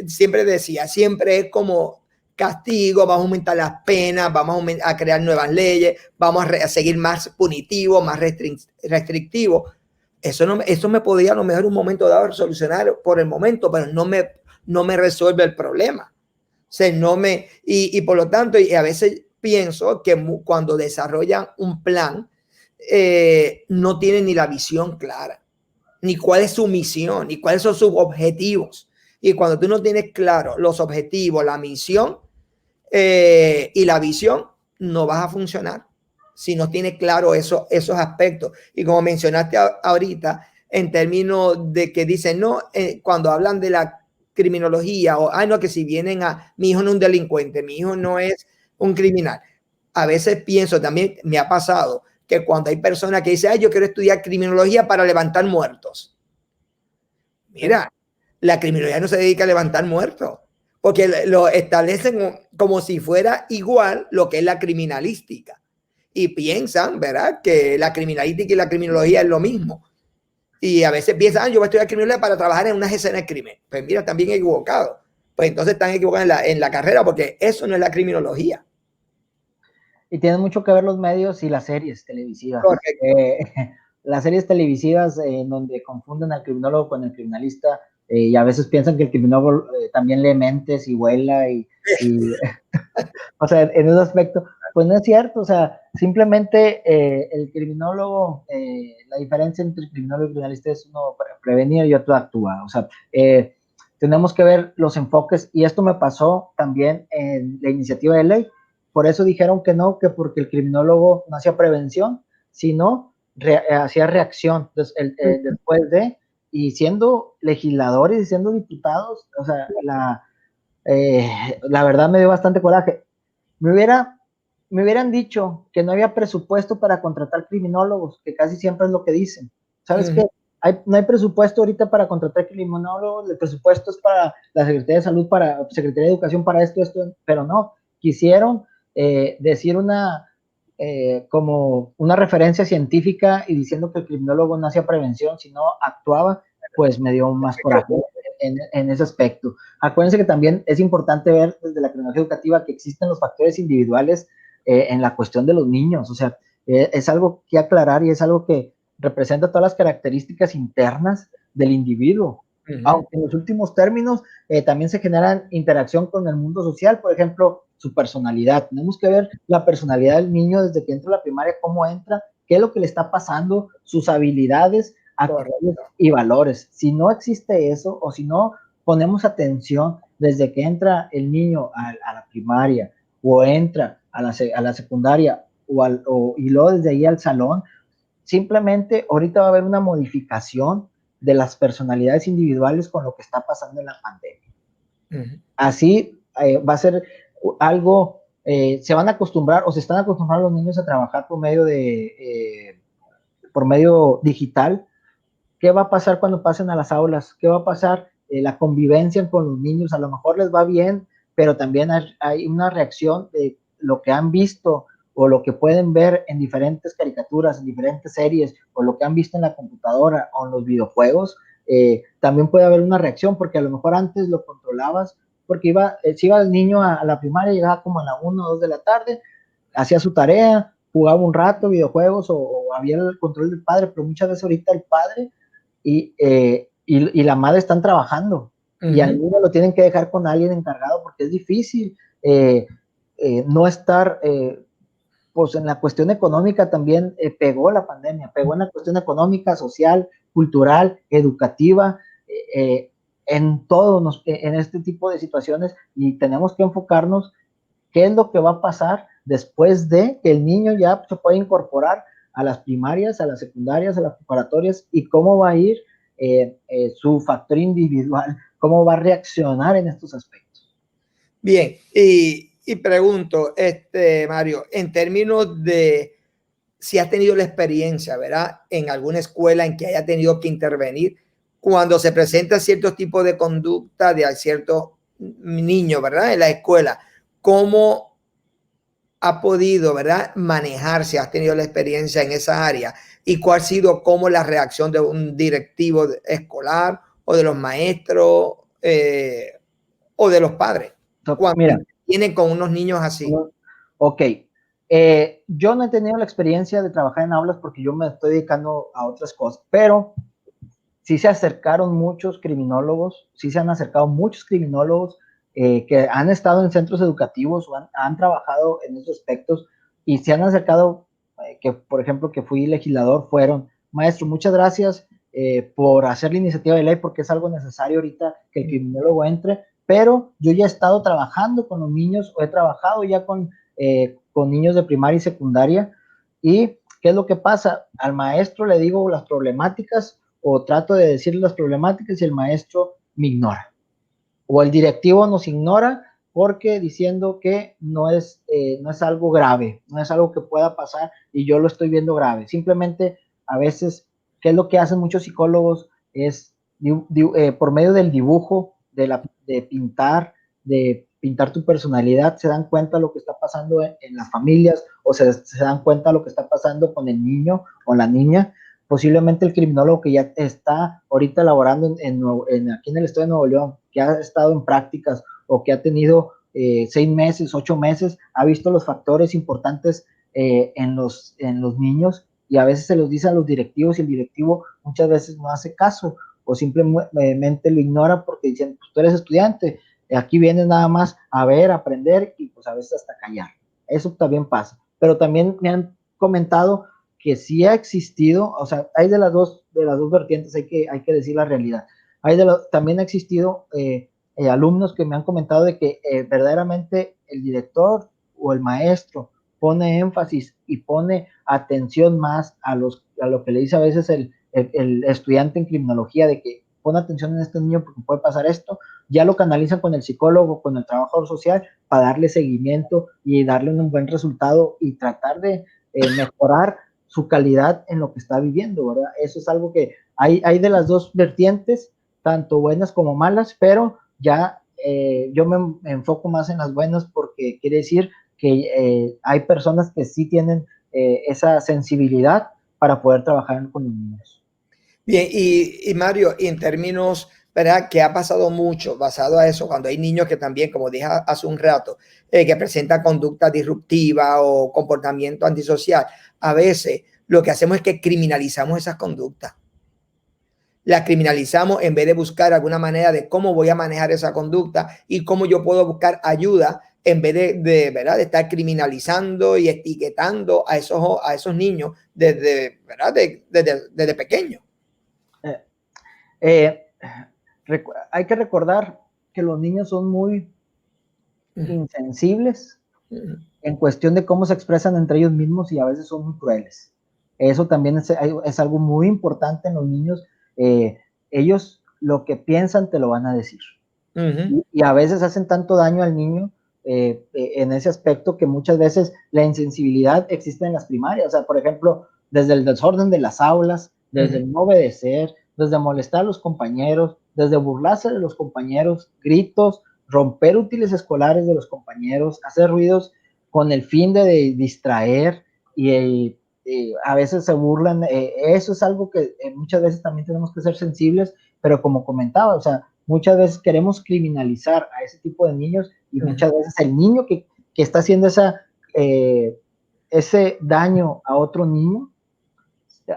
siempre decía, siempre es como castigo, vamos a aumentar las penas, vamos a crear nuevas leyes, vamos a seguir más punitivo, más restrictivo. Eso me podía a lo mejor un momento dado solucionar por el momento, pero no me resuelve el problema. O sea, y por lo tanto, y a veces pienso que cuando desarrollan un plan, no tienen ni la visión clara, ni cuál es su misión, ni cuáles son sus objetivos. Y cuando tú no tienes claro los objetivos, la misión y la visión, no vas a funcionar si no tienes claro esos aspectos. Y como mencionaste ahorita, en términos de que dicen, no, cuando hablan de la criminología, o, no, que si vienen mi hijo no es un delincuente, mi hijo no es un criminal. A veces pienso, también me ha pasado, que cuando hay personas que dicen, yo quiero estudiar criminología para levantar muertos. Mira, la criminología no se dedica a levantar muertos, porque lo establecen como si fuera igual lo que es la criminalística. Y piensan, ¿verdad?, que la criminalística y la criminología es lo mismo. Y a veces piensan, yo voy a estudiar criminología para trabajar en unas escenas de crimen. Pues mira, están bien equivocados. Pues entonces están equivocados en la carrera, porque eso no es la criminología. Y tienen mucho que ver los medios y las series televisivas. Las series televisivas en donde confunden al criminólogo con el criminalista, y a veces piensan que el criminólogo también lee mentes y vuela o sea, en ese aspecto, pues no es cierto. O sea, simplemente el criminólogo, la diferencia entre el criminólogo y el criminalista es uno para prevenir y otro actúa. O sea, tenemos que ver los enfoques, y esto me pasó también en la iniciativa de ley. Por eso dijeron que no, que porque el criminólogo no hacía prevención, sino hacía reacción después de, y siendo legisladores y siendo diputados. O sea, la verdad me dio bastante coraje. Me hubieran dicho que no había presupuesto para contratar criminólogos, que casi siempre es lo que dicen. ¿Sabes qué? No hay presupuesto ahorita para contratar criminólogos, el presupuesto es para la Secretaría de Salud, para Secretaría de Educación, para esto, pero no, quisieron decir como una referencia científica, y diciendo que el criminólogo no hacía prevención, sino actuaba. Pues me dio más coraje en ese aspecto. Acuérdense que también es importante ver desde la criminología educativa que existen los factores individuales en la cuestión de los niños. O sea, es algo que aclarar, y es algo que representa todas las características internas del individuo. Aunque en los últimos términos también se generan interacción con el mundo social. Por ejemplo, su personalidad. Tenemos que ver la personalidad del niño desde que entra a la primaria, cómo entra, qué es lo que le está pasando, sus habilidades, actitudes y valores. Si no existe eso, o si no ponemos atención desde que entra el niño a la primaria, o entra a la secundaria, y luego desde ahí al salón, simplemente ahorita va a haber una modificación de las personalidades individuales con lo que está pasando en la pandemia. Así va a ser algo, se van a acostumbrar, o se están acostumbrando los niños a trabajar por medio digital. ¿Qué va a pasar cuando pasen a las aulas? ¿Qué va a pasar? La convivencia con los niños, a lo mejor les va bien, pero también hay una reacción de lo que han visto, o lo que pueden ver en diferentes caricaturas, en diferentes series, o lo que han visto en la computadora o en los videojuegos. también puede haber una reacción, porque a lo mejor antes lo controlabas, porque si iba el niño a la primaria, llegaba como a la 1 o 2 de la tarde, hacía su tarea, jugaba un rato, videojuegos, o había el control del padre, pero muchas veces ahorita el padre y la madre están trabajando, y al niño lo tienen que dejar con alguien encargado, porque es difícil no estar, pues en la cuestión económica también pegó la pandemia, pegó en la cuestión económica, social, cultural, educativa, en todo, en este tipo de situaciones, y tenemos que enfocarnos qué es lo que va a pasar después de que el niño ya se pueda incorporar a las primarias, a las secundarias, a las preparatorias, y cómo va a ir su factor individual, cómo va a reaccionar en estos aspectos. Bien, y pregunto, Mario, en términos de si has tenido la experiencia, ¿verdad? En alguna escuela en que haya tenido que intervenir cuando se presenta ciertos tipos de conducta de ciertos niños, ¿verdad? En la escuela, ¿cómo ha podido, ¿verdad? Manejarse, has tenido la experiencia en esa área y cuál ha sido como la reacción de un directivo escolar o de los maestros o de los padres cuando Mira, tienen con unos niños así. Ok, yo no he tenido la experiencia de trabajar en aulas porque yo me estoy dedicando a otras cosas, pero sí se acercaron muchos criminólogos, sí se han acercado muchos criminólogos que han estado en centros educativos o han trabajado en esos aspectos, y se han acercado, que por ejemplo que fui legislador, fueron: maestro, muchas gracias por hacer la iniciativa de ley, porque es algo necesario ahorita que el criminólogo entre, pero yo ya he estado trabajando con los niños, o he trabajado ya con niños de primaria y secundaria, y ¿qué es lo que pasa? Al maestro le digo las problemáticas, o trato de decirle las problemáticas, y el maestro me ignora, o el directivo nos ignora, porque diciendo que no es algo grave, no es algo que pueda pasar, y yo lo estoy viendo grave. Simplemente a veces, ¿qué es lo que hacen muchos psicólogos? Es por medio del dibujo, de pintar tu personalidad, se dan cuenta de lo que está pasando en las familias, o se dan cuenta de lo que está pasando con el niño o la niña. Posiblemente el criminólogo que ya está ahorita laborando aquí en el estado de Nuevo León, que ha estado en prácticas, o que ha tenido 6 meses, 8 meses, ha visto los factores importantes en los niños, y a veces se los dice a los directivos, y el directivo muchas veces no hace caso, o simplemente lo ignora, porque dicen: pues tú eres estudiante, aquí vienes nada más a ver, a aprender, y pues a veces hasta callar. Eso también pasa. Pero también me han comentado que sí ha existido, o sea, hay de las dos vertientes, hay que decir la realidad. También ha existido alumnos que me han comentado de que verdaderamente el director o el maestro pone énfasis y pone atención más a lo que le dice a veces el estudiante en criminología, de que pone atención en este niño porque puede pasar esto, ya lo canalizan con el psicólogo, con el trabajador social, para darle seguimiento y darle un buen resultado, y tratar de mejorar su calidad en lo que está viviendo, ¿verdad? Eso es algo que hay de las dos vertientes, tanto buenas como malas, pero ya yo me enfoco más en las buenas, porque quiere decir que hay personas que sí tienen esa sensibilidad para poder trabajar con los niños. Bien, y Mario, y en términos, ¿verdad? Que ha pasado mucho basado a eso, cuando hay niños que también, como dije hace un rato, que presentan conducta disruptiva o comportamiento antisocial, a veces lo que hacemos es que criminalizamos esas conductas. La criminalizamos en vez de buscar alguna manera de cómo voy a manejar esa conducta y cómo yo puedo buscar ayuda, en vez ¿verdad? De estar criminalizando y etiquetando a esos niños ¿verdad? Desde pequeños. Hay que recordar que los niños son muy insensibles en cuestión de cómo se expresan entre ellos mismos, y a veces son muy crueles. Eso también es algo muy importante en los niños. Ellos lo que piensan te lo van a decir. Y a veces hacen tanto daño al niño en ese aspecto, que muchas veces la insensibilidad existe en las primarias. O sea, por ejemplo, desde el desorden de las aulas, desde el no obedecer, desde molestar a los compañeros, desde burlarse de los compañeros, gritos, romper útiles escolares de los compañeros, hacer ruidos con el fin de distraer, y a veces se burlan, eso es algo que muchas veces también tenemos que ser sensibles, pero como comentaba, o sea, muchas veces queremos criminalizar a ese tipo de niños y muchas veces el niño que está haciendo ese daño a otro niño,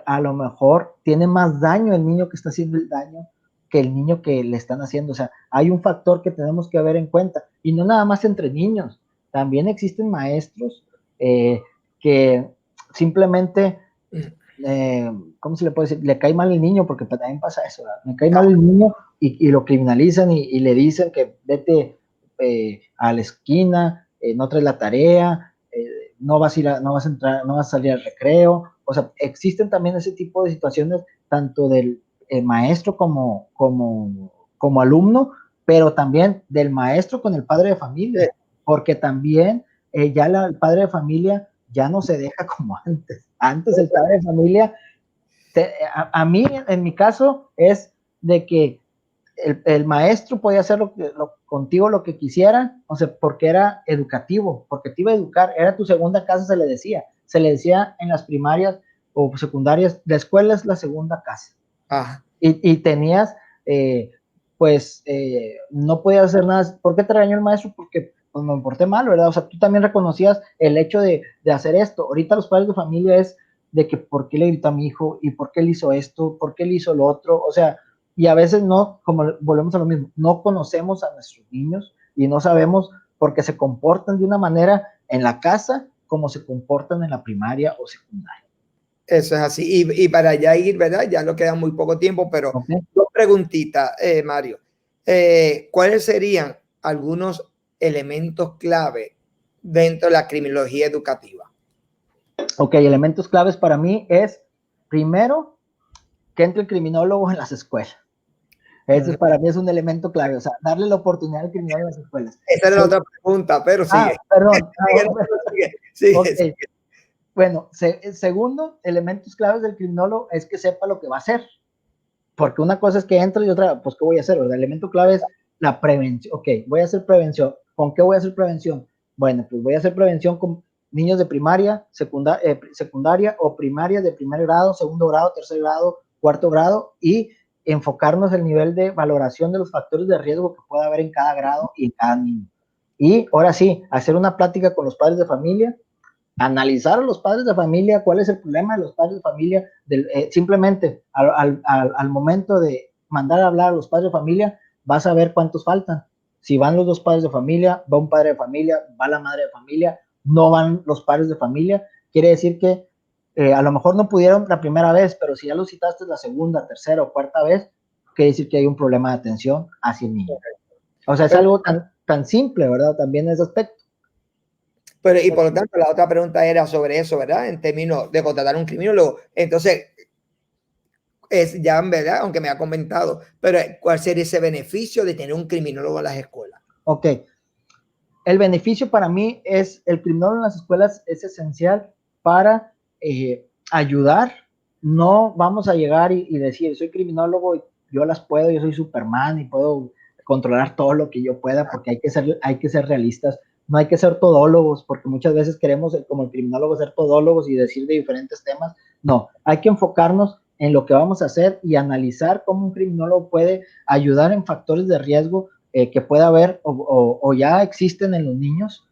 a lo mejor tiene más daño el niño que está haciendo el daño que el niño que le están haciendo. O sea, hay un factor que tenemos que ver en cuenta, y no nada más entre niños, también existen maestros que simplemente, ¿cómo se le puede decir? Le cae mal el niño, porque también pasa eso, ¿verdad? Le cae mal el niño y lo criminalizan y le dicen que vete a la esquina, no traes la tarea, no vas a entrar, no vas a salir al recreo. O sea, existen también ese tipo de situaciones, tanto del maestro como alumno, pero también del maestro con el padre de familia, porque también el padre de familia ya no se deja como antes. Antes el padre de familia, a mí, en mi caso, es de que el maestro podía hacer contigo lo que quisiera, o sea, porque era educativo, porque te iba a educar, era tu segunda casa, se le decía en las primarias o secundarias, la escuela es la segunda casa. Y tenías, no podías hacer nada. ¿Por qué te regañó el maestro? Porque pues, me porté mal, ¿verdad? O sea, tú también reconocías el hecho de hacer esto. Ahorita los padres de familia es de que por qué le gritó a mi hijo, y por qué él hizo esto, por qué él hizo lo otro, o sea, y a veces no, como volvemos a lo mismo, no conocemos a nuestros niños y no sabemos por qué se comportan de una manera en la casa como se comportan en la primaria o secundaria. Eso es así. Y para ya ir, ¿verdad? Ya nos queda muy poco tiempo, pero dos preguntitas, Mario. ¿Cuáles serían algunos elementos clave dentro de la criminología educativa? Ok, elementos claves para mí es, primero, que entre el criminólogo en las escuelas. Ese para mí es un elemento clave, o sea, darle la oportunidad al criminólogo en las escuelas. Esa era la otra pregunta, pero sigue. Perdón. Sigue. Okay. Bueno, segundo, elementos claves del criminólogo es que sepa lo que va a hacer. Porque una cosa es que entro y otra, pues, ¿qué voy a hacer? ¿Verdad? El elemento clave es la prevención. Ok, voy a hacer prevención. ¿Con qué voy a hacer prevención? Bueno, pues voy a hacer prevención con niños de primaria, secundaria o primaria de primer grado, segundo grado, tercer grado, cuarto grado, y enfocarnos el nivel de valoración de los factores de riesgo que pueda haber en cada grado y en cada niño. Y ahora sí, hacer una plática con los padres de familia, analizar a los padres de familia, cuál es el problema de los padres de familia, simplemente al momento de mandar a hablar a los padres de familia, vas a ver cuántos faltan. Si van los dos padres de familia, va un padre de familia, va la madre de familia, no van los padres de familia, quiere decir que a lo mejor no pudieron la primera vez, pero si ya los citaste la segunda, tercera o cuarta vez, quiere decir que hay un problema de atención hacia el niño. O sea, es algo tan simple, ¿verdad? También ese aspecto. Pero, y por lo tanto, la otra pregunta era sobre eso, ¿verdad? En términos de contratar un criminólogo. Entonces, es ya, ¿verdad? Aunque me ha comentado, pero ¿cuál sería ese beneficio de tener un criminólogo en las escuelas? Ok. El beneficio para mí es, el criminólogo en las escuelas es esencial para ayudar. No vamos a llegar y decir, soy criminólogo y yo las puedo, yo soy Superman y puedo controlar todo lo que yo pueda, porque hay que ser realistas. No hay que ser todólogos, porque muchas veces queremos, como el criminólogo, ser todólogos y decir de diferentes temas. No, hay que enfocarnos en lo que vamos a hacer y analizar cómo un criminólogo puede ayudar en factores de riesgo que pueda haber o ya existen en los niños,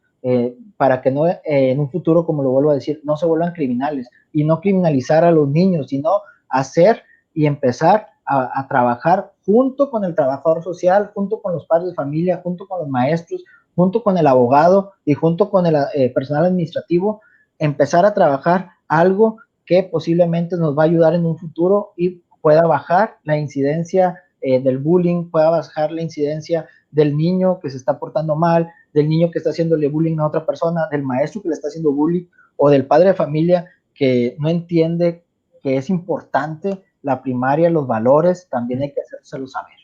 para que no en un futuro, como lo vuelvo a decir, no se vuelvan criminales, y no criminalizar a los niños, sino hacer y empezar a trabajar junto con el trabajador social, junto con los padres de familia, junto con los maestros, junto con el abogado y junto con el personal administrativo, empezar a trabajar algo que posiblemente nos va a ayudar en un futuro y pueda bajar la incidencia del bullying, pueda bajar la incidencia del niño que se está portando mal, del niño que está haciéndole bullying a otra persona, del maestro que le está haciendo bullying, o del padre de familia que no entiende que es importante la primaria, los valores, también hay que hacérselo saber.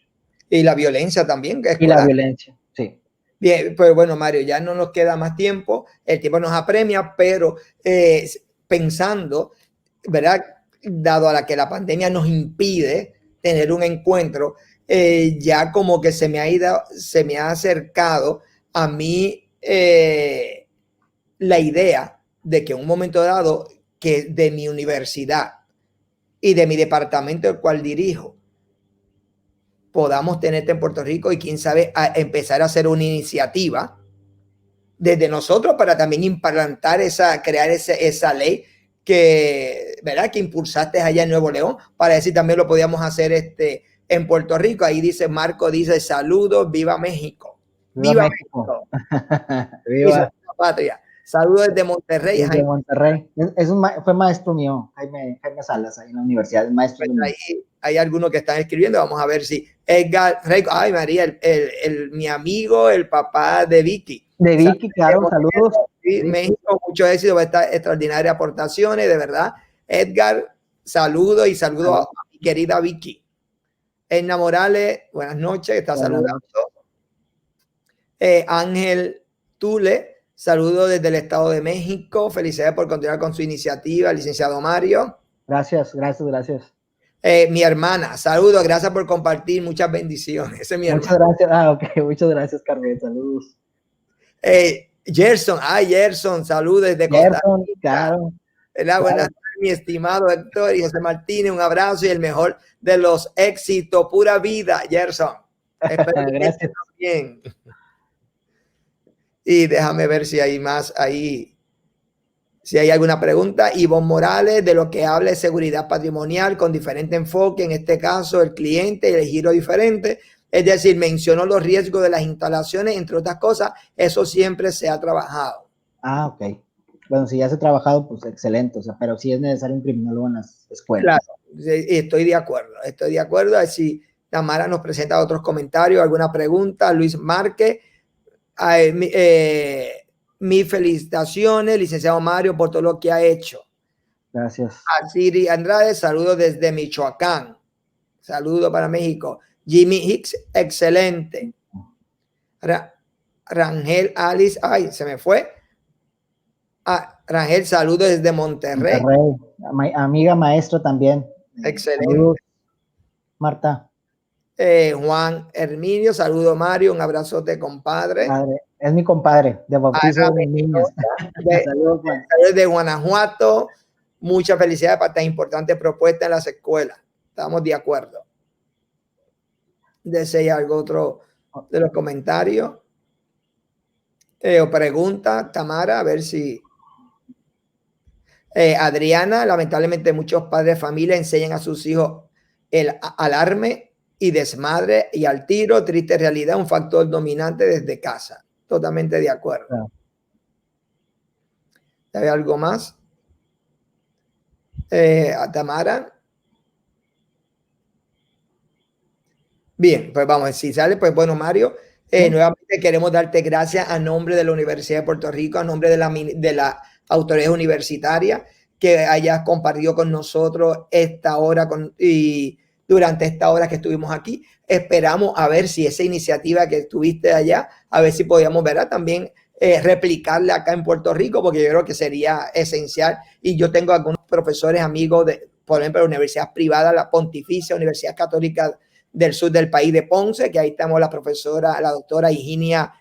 Y la violencia también. Y la violencia, sí. Bien, pues bueno, Mario, ya no nos queda más tiempo, el tiempo nos apremia, pero pensando, ¿verdad? Dado a la que la pandemia nos impide tener un encuentro, ya como que se me ha acercado a mí la idea de que en un momento dado que de mi universidad y de mi departamento, el cual dirijo, podamos tenerte en Puerto Rico y quién sabe empezar a hacer una iniciativa desde nosotros para también implantar crear esa ley que, ¿verdad?, que impulsaste allá en Nuevo León, para decir también lo podíamos hacer en Puerto Rico. Ahí dice Marco, dice saludos, viva México. Viva México. Viva la patria. Saludos desde Monterrey. Desde Monterrey. Fue maestro mío, Jaime Salas, ahí en la universidad, el maestro. Pues ahí hay algunos que están escribiendo. Vamos a ver si Edgar, ay María, mi amigo, el papá de Vicky. De Vicky, claro, saludos. Sí, México, mucho éxito por estas extraordinarias aportaciones, de verdad. Edgar, saludo y saludo a mi querida Vicky. Edna Morales, buenas noches, está saludando. Ángel Tule, saludo desde el Estado de México. Felicidades por continuar con su iniciativa, licenciado Mario. Gracias. Mi hermana, saludos, gracias por compartir, muchas bendiciones. Ese es mi muchas hermana. Gracias. Muchas gracias, Carmen, saludos. Gerson, saludos desde Costa Rica. Claro. Buenas tardes, mi estimado Héctor y José Martínez, un abrazo y el mejor de los éxitos, pura vida, Gerson. Espero que estés bien. Y déjame ver si hay más ahí. Si hay alguna pregunta. Ivonne Morales, de lo que habla es seguridad patrimonial con diferente enfoque, en este caso el cliente y el giro diferente. Es decir, mencionó los riesgos de las instalaciones, entre otras cosas, eso siempre se ha trabajado. Ok. Bueno, si ya se ha trabajado, pues excelente, o sea, pero sí es necesario un criminólogo en las escuelas. Claro, estoy de acuerdo. A ver si Tamara nos presenta otros comentarios, alguna pregunta. Luis Márquez, mis felicitaciones, licenciado Mario, por todo lo que ha hecho. Gracias. A Siri Andrade, saludos desde Michoacán. Saludos para México. Jimmy Hicks, excelente. Rangel Alice, ay, se me fue. Rangel, saludos desde Monterrey. Amiga maestra también. Excelente. Saludos, Marta. Juan Herminio, saludo Mario, un abrazote, compadre. Padre, es mi compadre de bautizo de niños. Saludos de Guanajuato. Muchas felicidades para esta importante propuesta en las escuelas. Estamos de acuerdo. ¿Desea algo otro de los comentarios? O pregunta, Tamara, a ver si... Adriana, lamentablemente muchos padres de familia enseñan a sus hijos el alarme y desmadre y al tiro, triste realidad, un factor dominante desde casa. Totalmente de acuerdo. ¿Hay algo más? A Tamara. Bien, pues vamos, si sale, pues bueno, Mario, nuevamente queremos darte gracias a nombre de la Universidad de Puerto Rico, a nombre de la autoridad universitaria, que hayas compartido con nosotros esta hora y durante esta hora que estuvimos aquí. Esperamos a ver si esa iniciativa que tuviste allá, a ver si podíamos verla también replicarla acá en Puerto Rico, porque yo creo que sería esencial. Y yo tengo algunos profesores amigos de, por ejemplo, la Universidad Privada, la Pontificia Universidad Católica del Sur del país de Ponce, que ahí estamos la profesora, la doctora Higinia,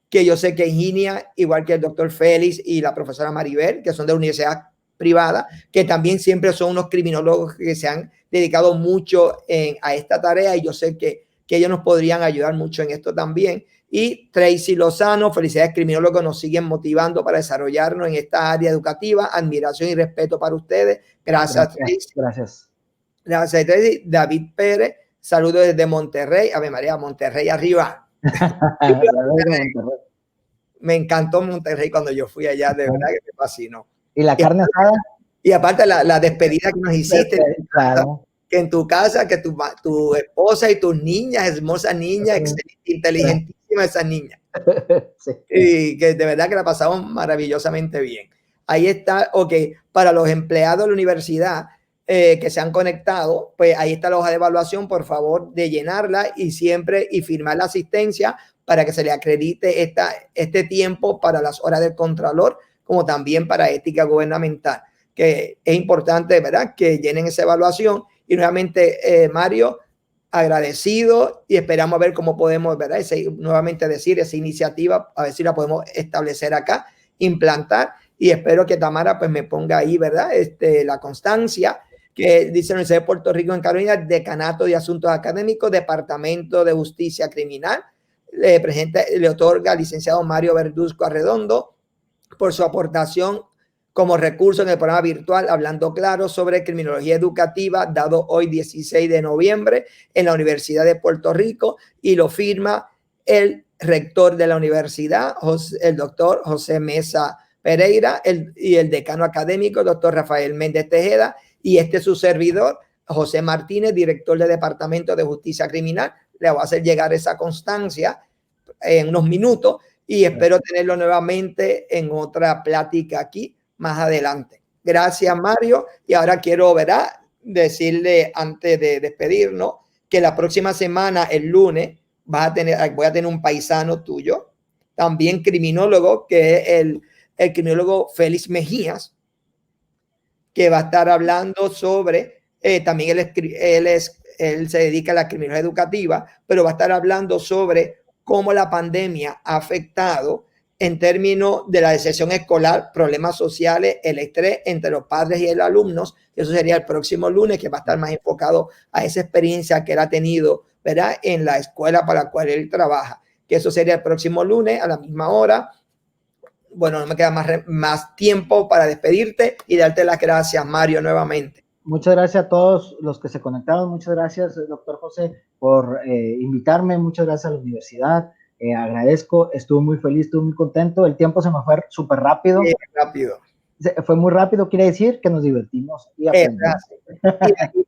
que yo sé que Higinia, igual que el doctor Félix y la profesora Maribel, que son de la universidad privada, que también siempre son unos criminólogos que se han dedicado mucho a esta tarea, y yo sé que ellos nos podrían ayudar mucho en esto también. Y Tracy Lozano, felicidades, criminólogos, nos siguen motivando para desarrollarnos en esta área educativa. Admiración y respeto para ustedes. Gracias, Tracy. Gracias, Tracy. David Pérez, saludos desde Monterrey. Ave María, Monterrey arriba. Me encantó Monterrey cuando yo fui allá, de verdad que me fascinó. ¿Y la carne asada? Y aparte la despedida que nos hiciste, claro, que en tu casa, que tu esposa y tus niñas, hermosas niñas, inteligentísimas esas niñas. Sí. Y que de verdad que la pasamos maravillosamente bien. Ahí está, ok, para los empleados de la universidad que se han conectado, pues ahí está la hoja de evaluación, por favor de llenarla y siempre firmar la asistencia para que se le acredite este tiempo para las horas del contralor, como también para ética gubernamental, que es importante, ¿verdad?, que llenen esa evaluación. Y nuevamente, Mario, agradecido, y esperamos a ver cómo podemos, ¿verdad?, nuevamente decir esa iniciativa, a ver si la podemos establecer acá, implantar, y espero que Tamara pues me ponga ahí, ¿verdad? La constancia que dice la Universidad de Puerto Rico en Carolina, Decanato de Asuntos Académicos, Departamento de Justicia Criminal. Le otorga al licenciado Mario Verduzco Arredondo por su aportación como recurso en el programa virtual Hablando Claro sobre Criminología Educativa, dado hoy 16 de noviembre en la Universidad de Puerto Rico, y lo firma el rector de la universidad, el doctor José Mesa Pereira, y el decano académico, doctor Rafael Méndez Tejeda, y su servidor, José Martínez, director del Departamento de Justicia Criminal. Le voy a hacer llegar esa constancia en unos minutos y espero tenerlo nuevamente en otra plática aquí más adelante. Gracias, Mario. Y ahora quiero, ¿verdad?, decirle antes de despedirnos que la próxima semana, el lunes, voy a tener un paisano tuyo, también criminólogo, que es el criminólogo Félix Mejías, que va a estar hablando sobre, también él se dedica a la criminología educativa, pero va a estar hablando sobre cómo la pandemia ha afectado en términos de la deserción escolar, problemas sociales, el estrés entre los padres y los alumnos. Eso sería el próximo lunes, que va a estar más enfocado a esa experiencia que él ha tenido, ¿verdad?, en la escuela para la cual él trabaja. Que eso sería el próximo lunes a la misma hora. Bueno, no me queda más tiempo para despedirte y darte las gracias, Mario, nuevamente. Muchas gracias a todos los que se conectaron. Muchas gracias, doctor José, por invitarme. Muchas gracias a la universidad. Agradezco, estuve muy feliz, estuve muy contento. El tiempo se me fue súper rápido. Sí, rápido. Fue muy rápido, quiere decir que nos divertimos y aprendimos.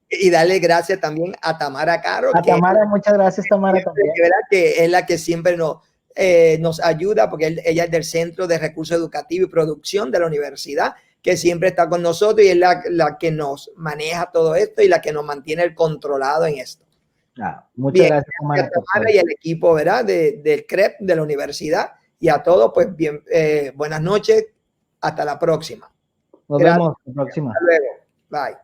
Y darle gracias también a Tamara Caro. Tamara, muchas gracias, Tamara, también. Que es la que siempre nos ayuda, porque ella es del Centro de Recursos Educativos y Producción de la universidad, que siempre está con nosotros y es la que nos maneja todo esto y la que nos mantiene el controlado en esto. Muchas gracias, Tamara, y al equipo, ¿verdad?, del CREP de la universidad, y a todos, pues bien, buenas noches, hasta la próxima. Nos vemos la próxima. Hasta luego. Bye.